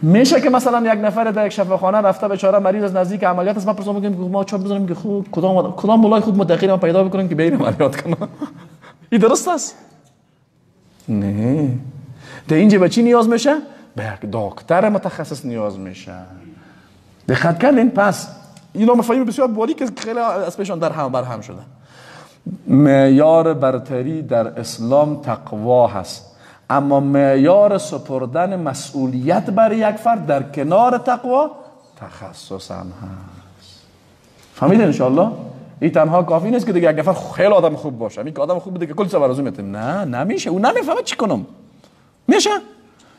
میشه که مثلا یک نفر در یک شفاخانه رفته بیچاره مریض از نزدیک عملیات است، ما پرسون میگیم ما چاپ بزنیم که خود کدام مولای خود متقی ما پیدا بکنیم که بین عملیات کنه. این درست است؟ نه. در اینجا به چی نیاز میشه؟ به یک دکتر متخصص نیاز میشه. دقت کردین؟ پس اینا مفاهیم بسیار بالی که خیلی از پیشان در هم برهم شده. معیار برتری در اسلام تقوا هست، اما معیار سپردن مسئولیت بر یک فرد در کنار تقوا تخصص هم هست. فهمیدین انشاءالله؟ این تنها کافی نیست که دیگه یک نفر خیلی آدم خوب باشه، این که آدم خوب بوده که کل سوار آرزو میتیم. نه، نمیشه. اون نمیفهمه چی کنم. میشه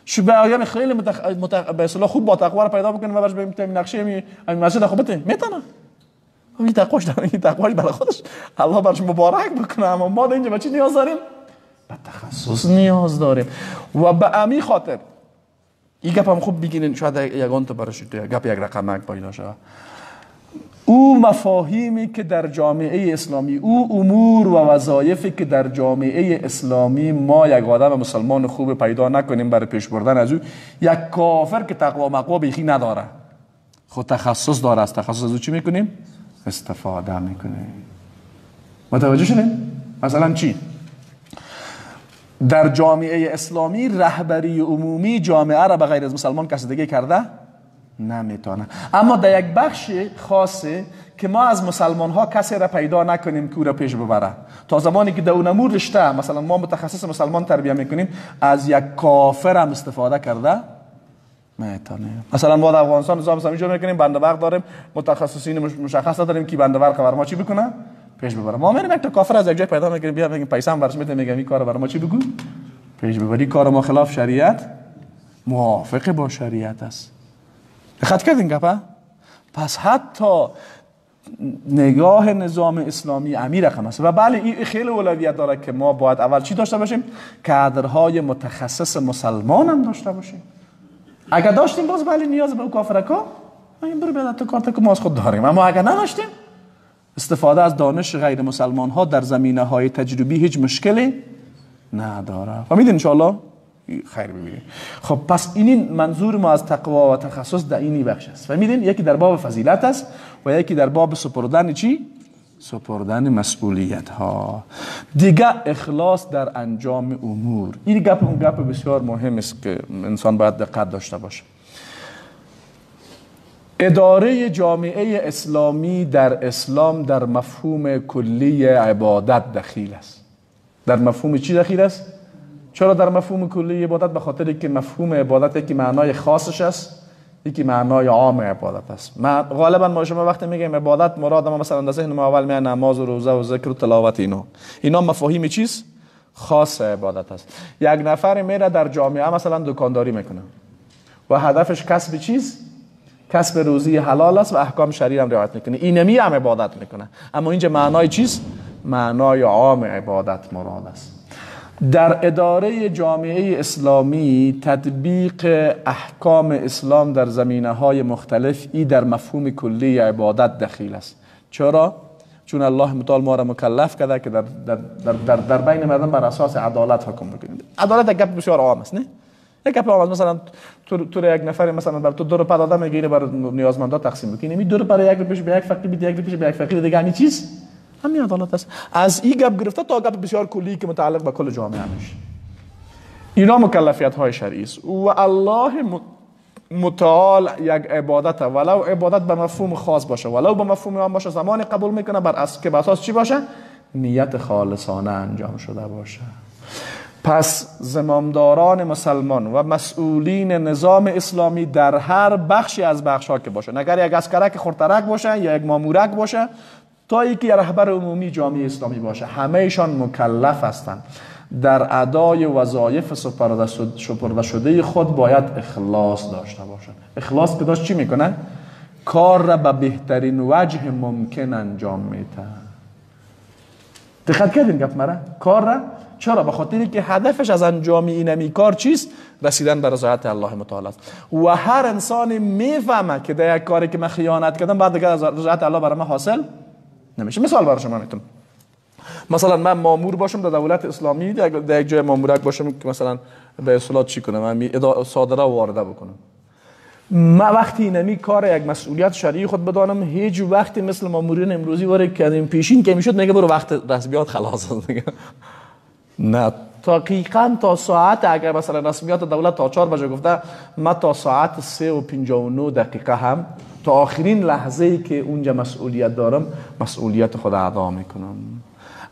شبیه خیلی به اصطلاح خوب با تقوا رو پیدا بکنه و برش بریم نقشه این مسجد خوبته میتونه. این تقواش برای خودش الله برش مبارک بکنه، اما ما اینجا به چی نیاز داریم؟ به تخصص نیاز داریم. و به امی خاطر این گپ هم خوب بگیرین، شاید یگان تو برش گپ یک رقمک پیدا شود. او مفاهیمی که در جامعه اسلامی، او امور و وظایفی که در جامعه اسلامی ما یک آدم مسلمان خوب پیدا نکنیم برای پیش بردن از او، یک کافر که تقوا مقوا بیخی نداره خود تخصص داره، از تخصص از او چی میکنیم؟ استفاده میکنیم. متوجه شدین؟ مثلا چی؟ در جامعه اسلامی رهبری عمومی جامعه را به غیر از مسلمان کسی دیگه کرده نمیتونه، اما در یک بخش خاصه که ما از مسلمان ها کسی را پیدا نکنیم که او را پیش ببره، تا زمانی که در اونمور رشته مثلا ما متخصص مسلمان تربیه میکنیم از یک کافر هم استفاده کرده میتونه. مثلا ما در افغانستان نظام اسلامی جور میکنیم، بنده وقت داریم، متخصصین مشخص داریم که بنده وقت بر ما چی بکنه؟ پیش ببره. ما میریم یک تا کافر از یک جای پیدا میکنیم، بیا بگیم پیسه هم برش میده، میگم این کارو برای ما چی بگو؟ پیش ببری. کار ما خلاف شریعت موافق با شریعت است. دقت کردین گپا؟ پس حتی نگاه نظام اسلامی امیر رقم است و بله این خیلی اولویت داره که ما باید اول چی داشته باشیم؟ کادرهای متخصص مسلمان هم داشته باشیم. اگر داشتیم باز بله نیاز به کافرکا این برو بیاد تو کارت که ما از خود داریم، اما اگر نداشتیم استفاده از دانش غیر مسلمان ها در زمینه های تجربی هیچ مشکلی نداره. فهمیدین ان شاء الله؟ خیر ببینید. خب پس این منظور ما از تقوا و تخصص در اینی بخش است. فهمیدین؟ یکی در باب فضیلت است و یکی در باب سپردن چی؟ سپردن مسئولیت ها. دیگه اخلاص در انجام امور. این گپ بسیار مهم است که انسان باید دقت داشته باشه. اداره جامعه اسلامی در اسلام در مفهوم کلی عبادت دخیل است. در مفهوم چی دخیل است؟ چرا در مفهوم کلی عبادت؟ به خاطر که مفهوم عبادت یکی معنای خاصش است، یکی معنای عام عبادت است. غالبا ما شما وقتی میگیم عبادت مراد ما مثلا در ذهن ما اول میاد نماز و روزه و ذکر و تلاوت. اینا مفاهیم چیست؟ خاص عبادت است. یک نفر میره در جامعه مثلا دکانداری میکنه و هدفش کسب چیز؟ کسب روزی حلال است و احکام شریعه هم رعایت میکنه، اینمی هم عبادت میکنه. اما اینجا معنای چیست؟ معنای عام عبادت مراد است. در اداره جامعه اسلامی تطبیق احکام اسلام در زمینه‌های مختلف ای در مفهوم کلی عبادت دخیل است. چرا؟ چون الله متعال ما را مکلف کرده که در بین مردم بر اساس عدالت حکم بکنیم. عدالت یک گپ بسیار عام است، نه؟ یک گپ عام است. مثلا تو یک نفر مثلا بر تو 2 روپیه داده میگیره بر نیازمندا تقسیم بکنی، می 2 روپیه یک روپیه به یک فقیر بده، یک روپیه به یک فقیر دیگه، همین چیز همین عدالت است. از این گپ گرفته تا گپ بسیار کلی که متعلق به کل جامعه میشه. اینا مکلفیت های شرعی است و الله متعال یک عبادت ولو عبادت به مفهوم خاص باشه ولو به مفهوم عام باشه زمانی قبول میکنه بر اساس که به اساس چی باشه؟ نیت خالصانه انجام شده باشه. پس زمامداران مسلمان و مسئولین نظام اسلامی در هر بخشی از بخش‌ها که باشه، اگر یک عسکرک خورترک باشه یا یک مامورک باشه، تا اینکه یه رهبر عمومی جامعه اسلامی باشه همهشان مکلف هستند در ادای وظایف سپرده شده خود باید اخلاص داشته باشند. اخلاص که داشت چی میکنن؟ کار را به بهترین وجه ممکن انجام میده. دقت کردین گپ مرا؟ کار را چرا؟ به خاطری که هدفش از انجام اینمی کار چیست؟ رسیدن به رضایت الله متعال است. و هر انسانی میفهمه که در یک کاری که من خیانت کردم بعد دیگه از رضایت الله برای من حاصل نمیشه. مثال برای شما میتونم، مثلا من مامور باشم در دولت اسلامی، در یک جای مامورک باشم که مثلا به اصطلاح چی کنم، من صادره و وارده بکنم. من وقتی اینمی کار یک مسئولیت شرعی خود بدانم، هیچ وقتی مثل مامورین امروزی واره کردیم پیشین که میشد میگه برو وقت رسمیات خلاص دیگه. نه، دقیقاً تا ساعت، اگر مثلا رسمیات دولت تا 4 بجه گفته، من تا ساعت 3:59 هم تا آخرین لحظه ای که اونجا مسئولیت دارم مسئولیت خود ادا میکنم.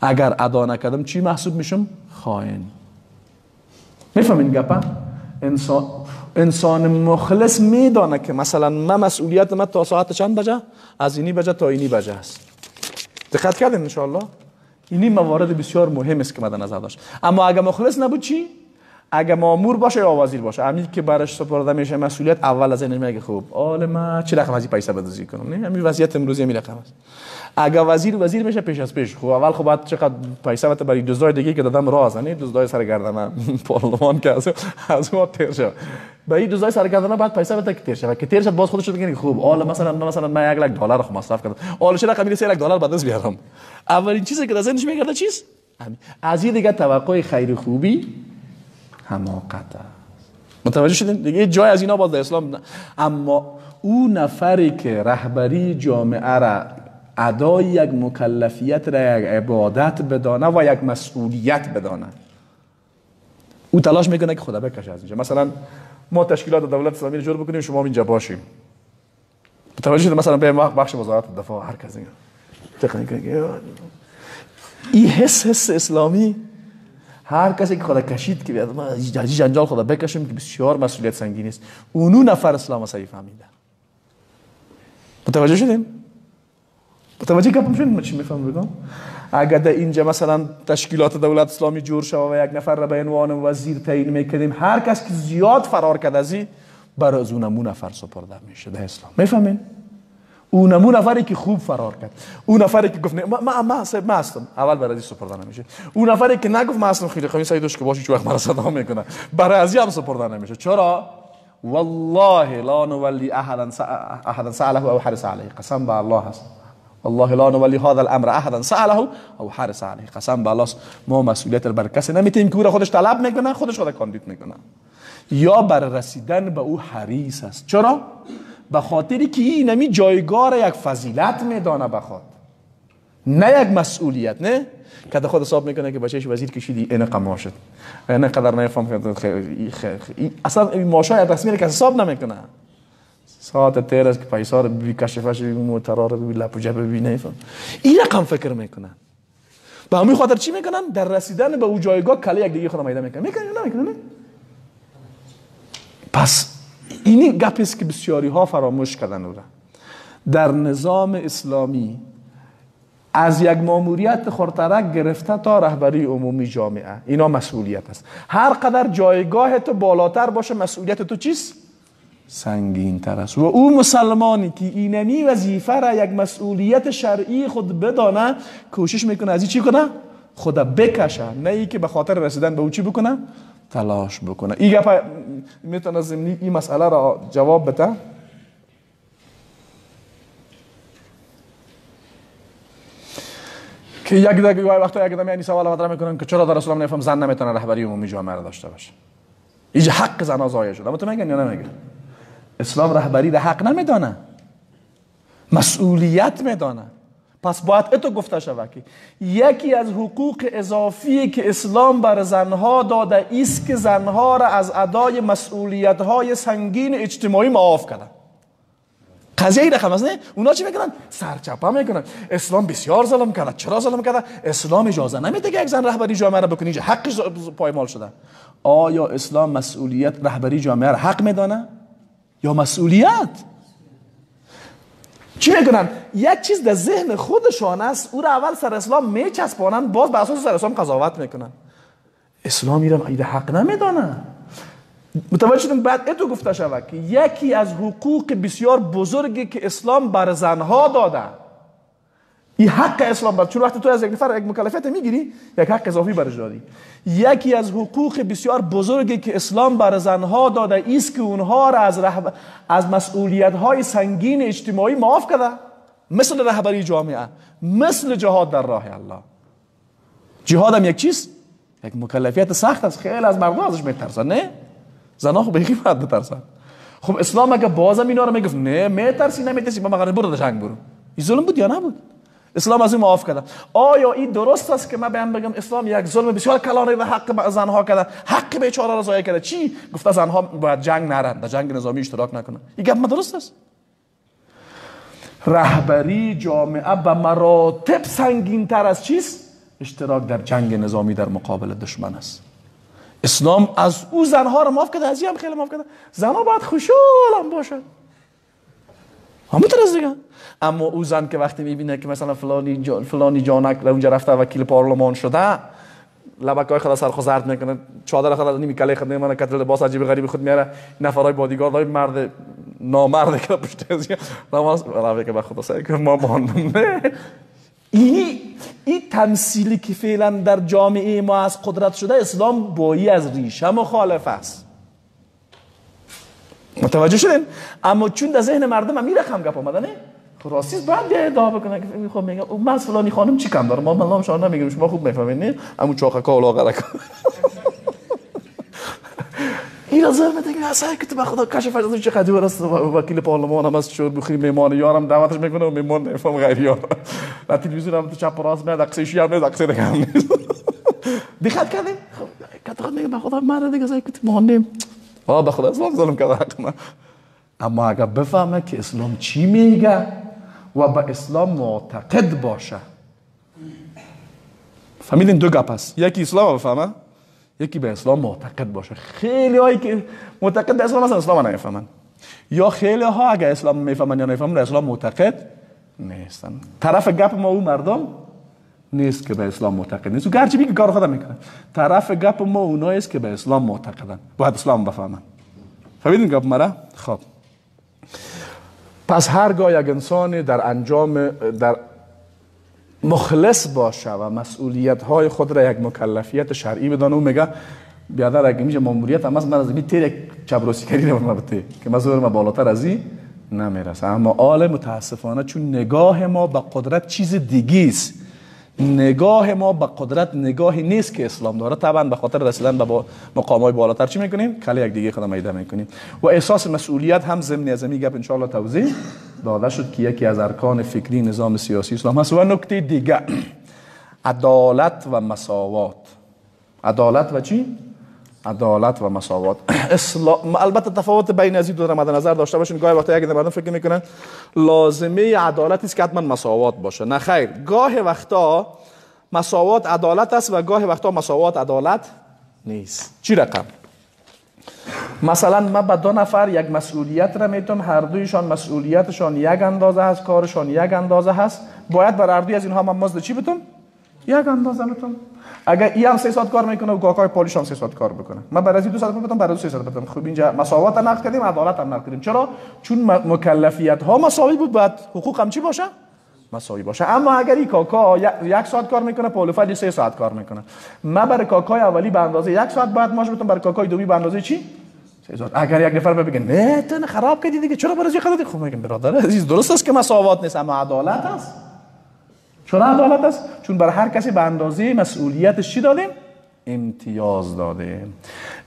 اگر ادا نکردم چی محسوب میشم؟ خائن. میفهمین گپا؟ انسان مخلص میدانه که مثلا من مسئولیت من تا ساعت چند بجه؟ از اینی بجه تا اینی بجه است. دقت کردین ان شاء الله؟ اینی موارد بسیار مهم است که مد نظر داشت. اما اگه مخلص نبود چی؟ اگه مامور باشه یا وزیر باشه، امیر که برش سپرده میشه مسئولیت، اول از این میگه خوب آل ما چه رقم ازی پیسه بدوزی کنم، نه همین وضعیت امروزی همین رقم است. اگه وزیر میشه پیش از پیش، خب اول خب بعد چقدر پیسه بده برای دزدای دیگه که دادم راز، نه دزدای سرگردنه پارلمان که از ما تیر شد، برای دزدای سرگردنه بعد پیسه بده که تیر شد، که تیر شد باز خودش بگه خوب آل مثلا من $1,00,000 خو مصرف کردم، آل چه رقمی $3,00,000 بعد از بیارم. اولین چیزی که در ذهنش میگرده چیست؟ از این دیگه توقع خیر خوبی حماقت است. متوجه شدین؟ دیگه جای از اینا باز در اسلام نه. اما اون نفری که رهبری جامعه را ادای یک مکلفیت را یک عبادت بدانه و یک مسئولیت بدانه، او تلاش میکنه که خدا بکشه از اینجا. مثلا ما تشکیلات دولت اسلامی رو جور بکنیم، شما اینجا باشیم. متوجه شدین؟ مثلا به بخش وزارت دفاع هر کسی این حس اسلامی، هر کسی که خدا کشید که بیاد ما جنجال خدا بکشیم که بسیار مسئولیت سنگین است، اونو نفر اسلام صحیح فهمیده. متوجه شدین؟ متوجه گپم شدین؟ من چی میفهم بگم؟ اگر در اینجا مثلا تشکیلات دولت اسلامی جور شود و یک نفر را به عنوان وزیر تعیین میکنیم، هر کس که زیاد فرار کرده ازی برای از اون نفر سپرده میشه در اسلام. میفهمین؟ اون نفری که خوب فرار کرد، اون نفری که گفت ما هستم، اول برای سپرده نمیشه. اون نفری که نگفت ما هستم خیلی سیدوش که باشی چه وقت مرا صدا میکنه، برای ازی هم سپرده نمیشه. چرا؟ والله لا نولی احدا سأله او حرس علیه، قسم به الله هست، والله لا نولی هذا الامر احدا سأله او حرس علیه، قسم به الله ما مسئولیت بر کسی نمیتیم که او را خودش طلب میکنه، خودش خود کاندید میکنه، یا بر رسیدن به او حریص است. چرا؟ به خاطری که این نمی جایگاه را یک فضیلت میدانه بخواد، نه یک مسئولیت. نه که خود حساب میکنه که بچهش وزیر کشیدی این قما شد، این قدر نفهم اصلا این ماشای رسمی را که حساب نمیکنه. ساعت تیر است که پیسا رو ببی، کشفش ببی، موترا رو ببی، لپ و جب ببی، نفهم این رقم فکر میکنن. به همین خاطر چی میکنن؟ در رسیدن به او جایگاه کله یک دیگه خود میده میکنن. پس اینی گپی است که بسیاری ها فراموش کردن. او را در نظام اسلامی از یک ماموریت خردترک گرفته تا رهبری عمومی جامعه، اینا مسئولیت است. هر قدر جایگاه تو بالاتر باشه مسئولیت تو چیست؟ سنگین تر است. و او مسلمانی که اینمی وظیفه را یک مسئولیت شرعی خود بدانه، کوشش میکنه از این چی کنه؟ خدا بکشه، نه ای که به خاطر رسیدن به او چی بکنه؟ تلاش بکنه. این گپ میتونه ضمنی این مسئله را جواب بده. که یک دیگه وقتا یک آدم یعنی سوال مطرح میکنن که چرا در اسلام نفهم زن نمیتونه رهبری عمومی جامعه را داشته باشه؟ اینجا حق زنا ضایع شده. اما تو میگن یا نمیگن؟ اسلام رهبری را حق نمیدانه، مسئولیت میدانه. پس باید اتو گفته شود که یکی از حقوق اضافی که اسلام بر زنها داده ایست که زنها را از ادای مسئولیت‌های سنگین اجتماعی معاف کرده. قضیه این رقم است. نه اونا چی میکنن؟ سرچپه میکنن اسلام بسیار ظلم کرده. چرا ظلم کرده؟ اسلام اجازه نمیده که یک زن رهبری جامعه را بکنه، حقش پایمال شده. آیا اسلام مسئولیت رهبری جامعه را حق میدانه یا مسئولیت؟ چی میکنن؟ یک چیز در ذهن خودشان است، او را اول سر اسلام میچسبانن، باز بر اساس سر اسلام قضاوت میکنن. اسلامی را ایده حق نمیدانه. متوجه شدین؟ بعد اتو گفته شود که یکی از حقوق بسیار بزرگی که اسلام بر زنها داده، این حق اسلام بر، چون وقتی تو از یک نفر یک مکلفیت میگیری یک حق اضافی برش دادی. یکی از حقوق بسیار بزرگی که اسلام بر زنها داده است که اونها را از مسئولیت های سنگین اجتماعی معاف کرده، مثل رهبری جامعه، مثل جهاد در راه الله. جهاد هم یک چیز، یک مکلفیت سخت است، خیلی از مردم ازش میترسن. نه زنها خب بگی باید بترسن. خب اسلام اگه بازم اینا رو میگفت نه میترسی نمیترسی، ما مگر برو در جنگ برو، این ظلم بود یا نبود؟ اسلام از این معاف کرده. آیا این درست است که من بگم اسلام یک ظلم بسیار کلانی به حق زنها کرده، حق بیچاره را ضایع کرده؟ چی گفته؟ زنها باید جنگ نرن، در جنگ نظامی اشتراک نکنن. این گپ ما درست است؟ رهبری جامعه به مراتب سنگین تر از چیست؟ اشتراک در جنگ نظامی در مقابل دشمن است. اسلام از او زنها را معاف کرده، از این هم خیلی معاف کرده. زنها باید خوشحال هم باشن، همونطور از دیگه. اما او زن که وقتی میبینه که مثلا فلانی جانک اونجا رفته وکیل پارلمان شده، لبکای خود سرخو زرد میکنه، چادر خود نیمی کله خود میمونه، کتر لباس عجیب غریب خود میاره، نفرای بادیگارد های مرد نامرد که پشت از نماز راوی که به خدا سعی که ما نه. این تمثیلی که فعلا در جامعه ما از قدرت شده، اسلام بایی از ریشه مخالف است. متوجه شدین؟ اما چون در ذهن مردم همین رقم گپ آمده، نه راستیست باید بیا ادعا بکنه که میخوام میگم من از فلانی خانم چی کم دارم، ما نام شما نمیگیم، شما خوب میفهمین. نه همون چاقکا و لاغرک این از ظلم دیگه اصلا که تو به خدا کشف فرض چه قدی است. وکیل پارلمان هم از شور بخیر میمان یارم دعوتش میکنه و میمان نفهم غیر یار و تلویزیون هم تو چپ راست میاد، عکسش هم نیست، عکس دیگه هم نیست. دقت کردین؟ خب کتا میگه به خدا مرد دیگه زای که تو مهندم به خدا اسلام ظلم کرده حق من. اما اگر بفهمه که اسلام چی میگه و به اسلام معتقد باشه، فهمیدین؟ دو گپ است، یکی اسلام بفهمه، یکی به اسلام معتقد باشه. خیلی هایی که معتقد به اسلام هستن اسلام نمیفهمن، یا خیلی ها اگر اسلام میفهمن یا نمیفهمن به اسلام معتقد نیستن. طرف گپ ما اون مردم نیست که به اسلام معتقد نیست، و گرچه میگه کار خودم میکنه. طرف گپ ما اونایی است که به اسلام معتقدن، باید اسلام بفهمن. فهمیدین گپ مرا؟ خب پس هرگاه یک انسان در انجام در مخلص باشه و مسئولیت های خود را یک مکلفیت شرعی بدانه، او میگه بیادر اگه میشه ماموریت هم از من از این تیر یک چبروسی کردی نمونده که مزور ما بالاتر از این نمیرسه. اما آل متاسفانه چون نگاه ما به قدرت چیز دیگه است، نگاه ما به قدرت نگاهی نیست که اسلام داره، طبعا به خاطر رسیدن به مقامات بالاتر چی میکنیم؟ کله یک دیگه خودم ایده میکنیم. و احساس مسئولیت هم ضمن از این گپ ان شاء الله توضیح داده شد که یکی از ارکان فکری نظام سیاسی اسلام هست. و نکته دیگه عدالت و مساوات. عدالت و چی؟ عدالت و مساوات. اسلام البته تفاوت بین از این دو مد نظر داشته باشین. گاهی وقتا یک مردم فکر میکنن لازمه عدالت است که حتما مساوات باشه. نه خیر، گاهی وقتا مساوات عدالت است و گاهی وقتا مساوات عدالت نیست. چی رقم؟ مثلا من به دو نفر یک مسئولیت را میتونم، هر دویشان مسئولیتشان یک اندازه هست، کارشان یک اندازه هست، باید بر هر دوی از اینها من مزد چی بتونم؟ یک اندازه بتونم. اگر ای هم 3 ساعت کار میکنه و کاکای پالیش هم 3 ساعت کار بکنه، من برای 2 ساعت بدم، برای 3 ساعت بدم. خب اینجا مساوات هم نقد کردیم، عدالت هم نقد کردیم. چرا؟ چون مکلفیت ها مساوی بود، باید حقوق هم چی باشه؟ مساوی باشه. اما اگر این کاکا 1 ساعت کار میکنه، پولفردی 3 ساعت کار میکنه، من برای کاکای اولی به اندازه 1 ساعت باید ماش بدم، برای کاکای دومی به اندازه چی؟ 3 ساعت. اگر یک نفر بگه نه تو خراب کردی دیگه، چرا برای خودت؟ خب میگم برادر عزیز درست است که مساوات نیست، اما عدالت است. چرا عدالت است؟ چون بر هر کسی به اندازه مسئولیتش چی دادیم؟ امتیاز دادیم.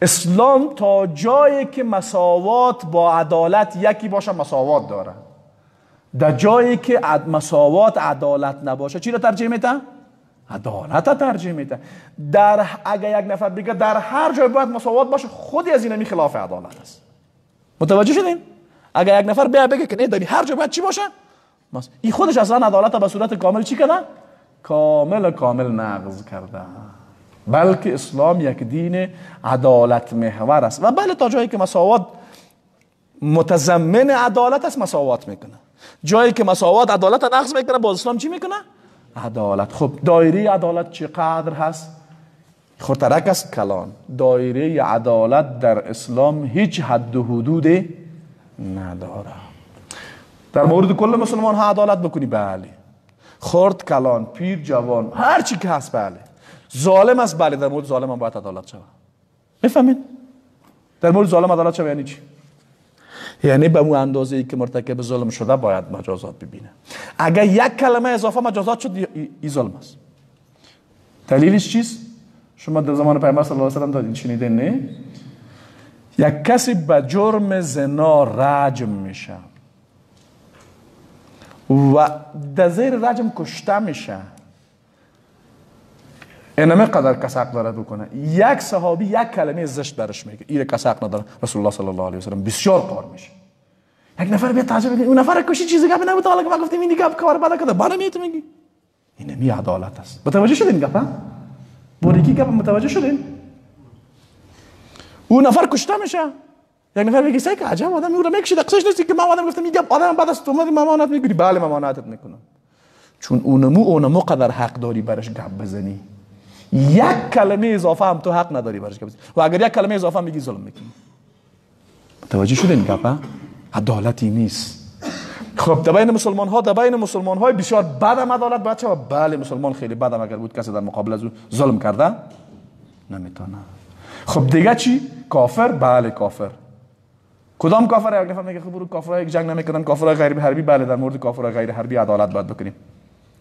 اسلام تا جایی که مساوات با عدالت یکی باشه مساوات داره. در جایی که مساوات عدالت نباشه چی رو ترجیح میده؟ عدالت رو ترجیح میده. اگر یک نفر بگه در هر جای باید مساوات باشه، خودی از این خلاف عدالت است. متوجه شدین؟ اگر یک نفر بگه که نه در هر جای باید چی باشه؟ این خودش اصلا عدالت به صورت کامل چی کرده؟ کامل نقض کرده. بلکه اسلام یک دین عدالت محور است و بله تا جایی که مساوات متضمن عدالت است مساوات میکنه. جایی که مساوات عدالت نقض میکنه باز اسلام چی میکنه؟ عدالت. خب دایره عدالت چقدر هست؟ خورترک است کلان. دایره عدالت در اسلام هیچ حد و حدود نداره. در مورد کل مسلمان ها عدالت بکنی بله، خرد کلان پیر جوان هر چی که هست بله. ظالم است بله، در مورد ظالم هم باید عدالت شود. میفهمین؟ در مورد ظالم عدالت شود یعنی چی؟ یعنی به اون اندازه ای که مرتکب ظلم شده باید مجازات ببینه. اگر یک کلمه اضافه مجازات شد این ظلم است. دلیلش چیست؟ شما در زمان پیامبر صلی الله علیه و سلم دادین شنیدین نه؟ یک کسی به جرم زنا رجم میشه و در زیر رجم کشته میشه. اینمه قدر کس حق داره بکنه. یک صحابی یک کلمه زشت برش میگه این کس حق نداره. رسول الله صلی الله علیه و سلم بسیار قار میشه. یک نفر بیاد تعجب میکنه اون نفر کشی چیزی گپ نبود، حالا که ما گفتیم این گپ کار بده کرده بالا میت میگی این می عدالت است. متوجه شدین گپ؟ باریکی گپ متوجه شدین؟ اون نفر کشته میشه. یک نفر میگه سیک عجب آدم میگه میکشید قصش نیست که ما آدم گفتم میگم آدم بعد از تو ممانعت میگیری. بله ممانعتت میکنم چون اونمو قدر حق داری برش گپ بزنی. یک کلمه اضافه هم تو حق نداری برش گپ بزنی و اگر یک کلمه اضافه میگی ظلم میکنی. متوجه شدین گپ؟ عدالتی نیست. خب در بین مسلمان ها بسیار بدم عدالت بچه و بله مسلمان خیلی بدم اگر بود کسی در مقابل از او ظلم کرده نمیتونه. خب دیگه چی؟ کافر؟ بله کافر. کدام کافر؟ یک نفر میگه خب برو کافرای جنگ نمیکنن کافرای غیر حربی. بله در مورد کافرای غیر حربی عدالت باید بکنیم.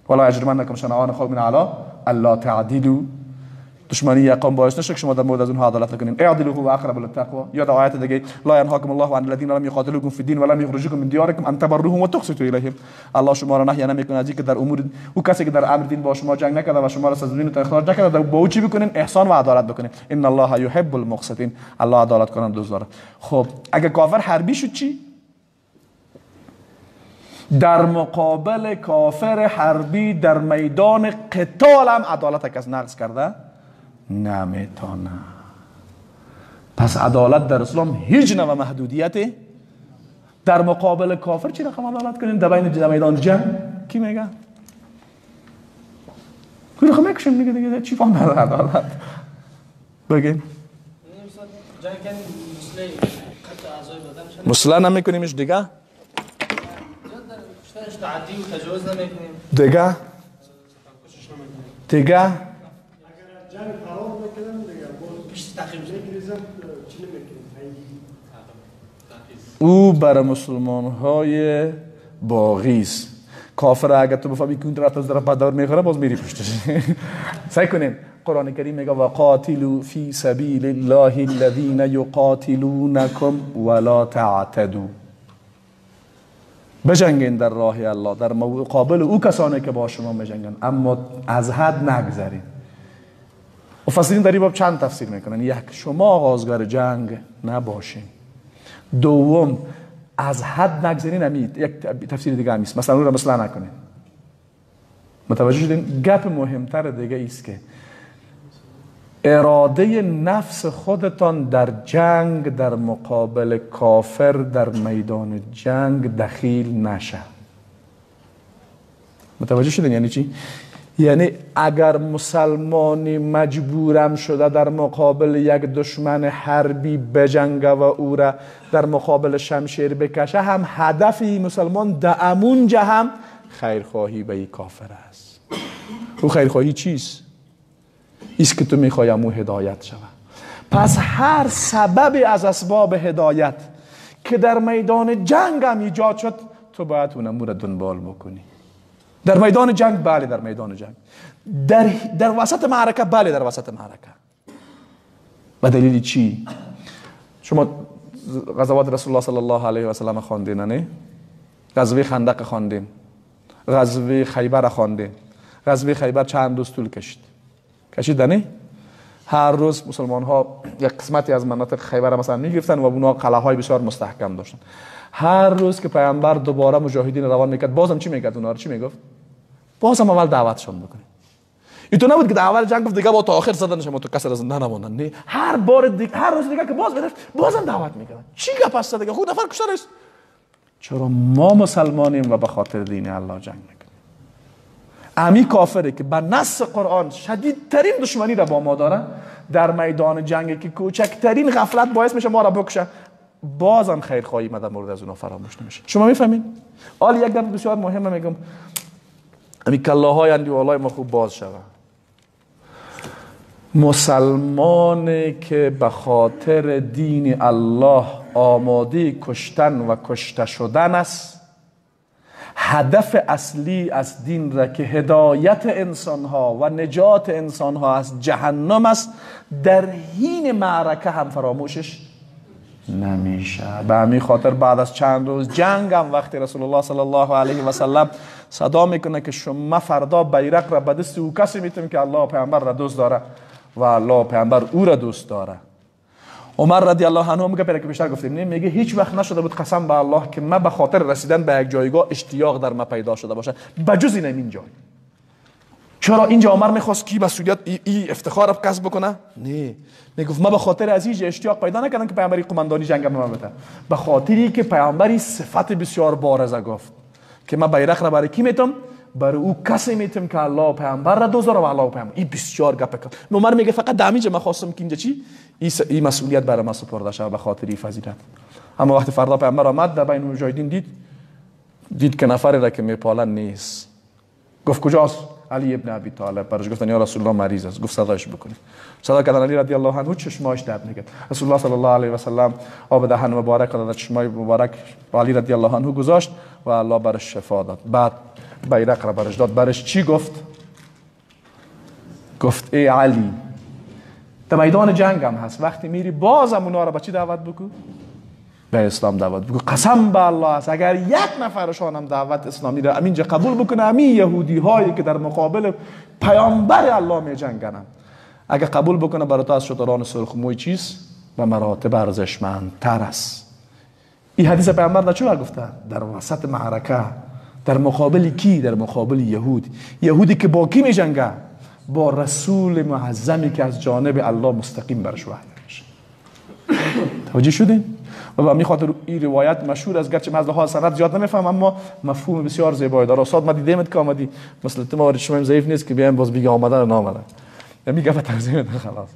ولا اجرمنکم شنآن قوم علی الا تعدلوا. دشمنی یک قوم باعث نشه که شما در مورد از اونها عدالت نکنین. اعدلوا هو اقرب للتقوى. یا در آیت دیگه لا ينهاكم الله عن الذين لم يقاتلوكم في الدين ولم يخرجوكم من دياركم ان تبروهم وتقسطوا اليهم. الله شما را نهی نمیکنه از اینکه در امور او کسی که در امر دین با شما جنگ نکرده و شما را از دین اخراج نکرده با او چی بکنین؟ احسان و عدالت بکنین. ان الله يحب المقسطين. الله عدالت کننده دوست داره. خب اگه کافر حربی شد چی؟ در مقابل کافر حربی در میدان قتال هم عدالت کس نقض کرده نمیتونه. پس عدالت در اسلام هیچ نوع محدودیتی در مقابل کافر چی رقم عدالت کنیم؟ در بین میدان جنگ کی میگه؟ کی رقم میکشیم دیگه چی فهم نداره عدالت؟ بگیم جنگ کنیم مسئله نمیکنیمش دیگه؟ تعدی و تجاوز نمیکنیم دیگه؟ دیگه؟ اگر جنگ فرار بکنم دیگه بیشتر تقریب میگیریم چی نمیکنیم. او برای مسلمان های باقی است. کافر اگر تو بفهمی که اون طرف از طرف بدار میخوره باز میری پشتش. سعی کنیم. قرآن کریم میگه وقاتلوا فی سبیل الله الذین یقاتلونکم ولا تعتدوا. بجنگین در راه الله در مقابل او کسانی که با شما میجنگن اما از حد نگذرین. مفسرین در این باب چند تفسیر میکنن. یک، شما آغازگر جنگ نباشین. دوم، از حد نگذرین. امید یک تفسیر دیگه همیست مثلا اون را مثلا نکنین. متوجه شدین؟ گپ مهمتر دیگه ایست که اراده نفس خودتان در جنگ در مقابل کافر در میدان جنگ دخیل نشه. متوجه شدین یعنی چی؟ یعنی اگر مسلمانی مجبورم شده در مقابل یک دشمن حربی بجنگه و او را در مقابل شمشیر بکشه هم هدفی مسلمان در امونجا هم خیرخواهی به این کافر است. او خیرخواهی چیست؟ ایست که تو میخوای امو هدایت شود. پس هر سبب از اسباب هدایت که در میدان جنگ هم ایجاد شد تو باید اون امور دنبال بکنی. در میدان جنگ بله در میدان جنگ. در وسط معرکه بله در وسط معرکه. به دلیل چی؟ شما غزوات رسول الله صلی الله علیه و سلم خواندین نه؟ غزوه خندق خواندین. غزوه خیبر خواندین. غزوه خیبر چند روز طول کشید نه؟ هر روز مسلمان ها یک قسمتی از مناطق خیبر مثلا میگرفتن و اونا قلعه های بسیار مستحکم داشتن. هر روز که پیامبر دوباره مجاهدین روان میکرد بازم چی میکرد؟ اونا رو چی میگفت؟ بازم اول دعوتشون بکنید. این تو نبود که در اول جنگ گفت دیگه با تا آخر زدن شما تو کسر زنده نموندن. نه، هر بار دیگه هر روز دیگه که باز بداشت بازم دعوت میکرد. چی گپ است دیگه؟ خود نفر کشته است. چرا ما مسلمانیم و به خاطر دین الله جنگ میکنیم. امی کافره که به نص قرآن شدیدترین دشمنی را با ما داره، در میدان جنگ که کوچکترین غفلت باعث میشه ما را بکشه، بازم خیرخواهی ما در مورد از اونا فراموش نمیشه. شما میفهمین؟ حالا یک درد بسیار مهمه میگم، امی کلاهای اندی والای ما خوب باز شوه. مسلمانی که به خاطر دین الله آماده کشتن و کشته شدن است، هدف اصلی از دین را که هدایت انسانها و نجات انسانها از جهنم است، در حین معرکه هم فراموشش نمیشه. به همین خاطر بعد از چند روز جنگ هم وقتی رسول الله صلی الله علیه و سلم صدا میکنه که شما فردا بیرق را به دست او کسی میتیم که الله پیامبر را دوست داره و الله پیامبر او را دوست داره. عمر رضی الله عنه میگه که بیشتر گفتیم، میگه هیچ وقت نشده بود قسم به الله که من به خاطر رسیدن به یک جایگاه اشتیاق در من پیدا شده باشه بجز این جای. چرا اینجا عمر میخواست کی مسئولیت ای افتخار رو کسب بکنه؟ نه، میگفت من به خاطر از اینجا اشتیاق پیدا نکردم که پیامبری قماندانی جنگ به من بده، به خاطری که پیامبری صفت بسیار بارزه گفت که من بیرق را برای کی میتم؟ برای او کسی میتم که الله پیامبر را دوست داره و الله پیامبر. این بسیار گپ کرد. عمر میگه فقط دمیجه من خواستم که اینجا چی این مسئولیت برای ما سپرده شود به خاطر این فضیلت. اما وقتی فردا پیامبر آمد در بین مجاهدین دید که نفری را که میپالن نیست. گفت کجاست؟ علی ابن ابی طالب. برش گفتن یا رسول الله مریض است. گفت صدایش بکنید. صدا کردن علی رضی الله عنه چشماش درد میکرد. رسول الله صلی الله علیه و سلم آب دهن مبارک داد، چشمای مبارک علی رضی الله عنه گذاشت و الله برش شفا داد. بعد بیرق را برش داد. برش چی گفت؟ گفت ای علی، در میدان جنگ هم هست، وقتی میری بازم اونا را به چی دعوت بکن؟ به اسلام دعوت بکن. قسم به الله است اگر یک نفرشان هم دعوت اسلامی را اینجا قبول بکنه، همین یهودی هایی که در مقابل پیامبر الله می جنگن، اگر قبول بکنه برای تو از شتران سرخ موی چیز و مراتب ارزشمندتر است. این حدیث پیامبر در چه گفته؟ در وسط معرکه در مقابل کی؟ در مقابل یهودی که با کی می جنگه؟ با رسول معظمی که از جانب الله مستقیم برش وحی میشه. توجه شدین؟ و به همین خاطر این روایت مشهور است، گرچه من از لحاظ سند زیاد نمیفهم اما مفهوم بسیار زیبایی داره. استاد ما دیدیمت که آمدی مثل تو ما شما ضعیف نیست که بیایم باز بگه آمدن نه آمدن، میگه به ترجمه خلاص.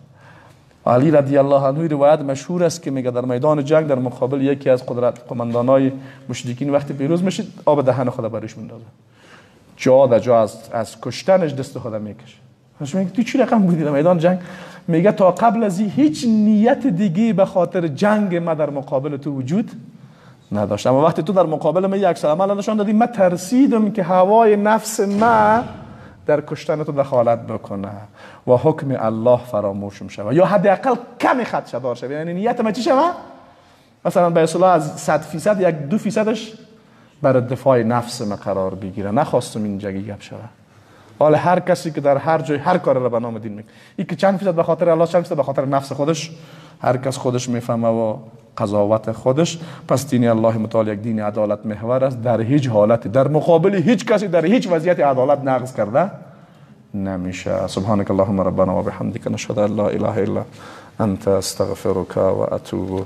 علی رضی الله عنه روایت مشهور است که میگه در میدان جنگ در مقابل یکی از قماندانای مشرکین وقتی پیروز میشید آب دهن خود برش میندازه، جا از کشتنش دست خود میکشه. شما میگه تو چی رقم بودی در میدان جنگ؟ میگه تا قبل از این هیچ نیت دیگه به خاطر جنگ ما در مقابل تو وجود نداشت، اما وقتی تو در مقابل ما یک عمل نشان دادی، من ترسیدم که هوای نفس ما در کشتن تو دخالت بکنه و حکم الله فراموش شود یا حداقل کمی خدشه‌دار شود. یعنی نیت ما چی شود؟ مثلا به اصطلاح از 100% یک 2% برای دفاع نفس ما قرار بگیره. نخواستم این جگی گپ شود. حالا هر کسی که در هر جای هر کار را به نام دین میکنه، این که چند فیصد به خاطر الله، چند فیصد به خاطر نفس خودش، هر کس خودش میفهمه و قضاوت خودش. پس دین الله متعال یک دین عدالت محور است، در هیچ حالتی در مقابل هیچ کسی در هیچ وضعیت عدالت نقض کرده نمیشه. سبحانك اللهم ربنا و بحمدک، نشهد ان لا اله الا انت، استغفرك و اتوب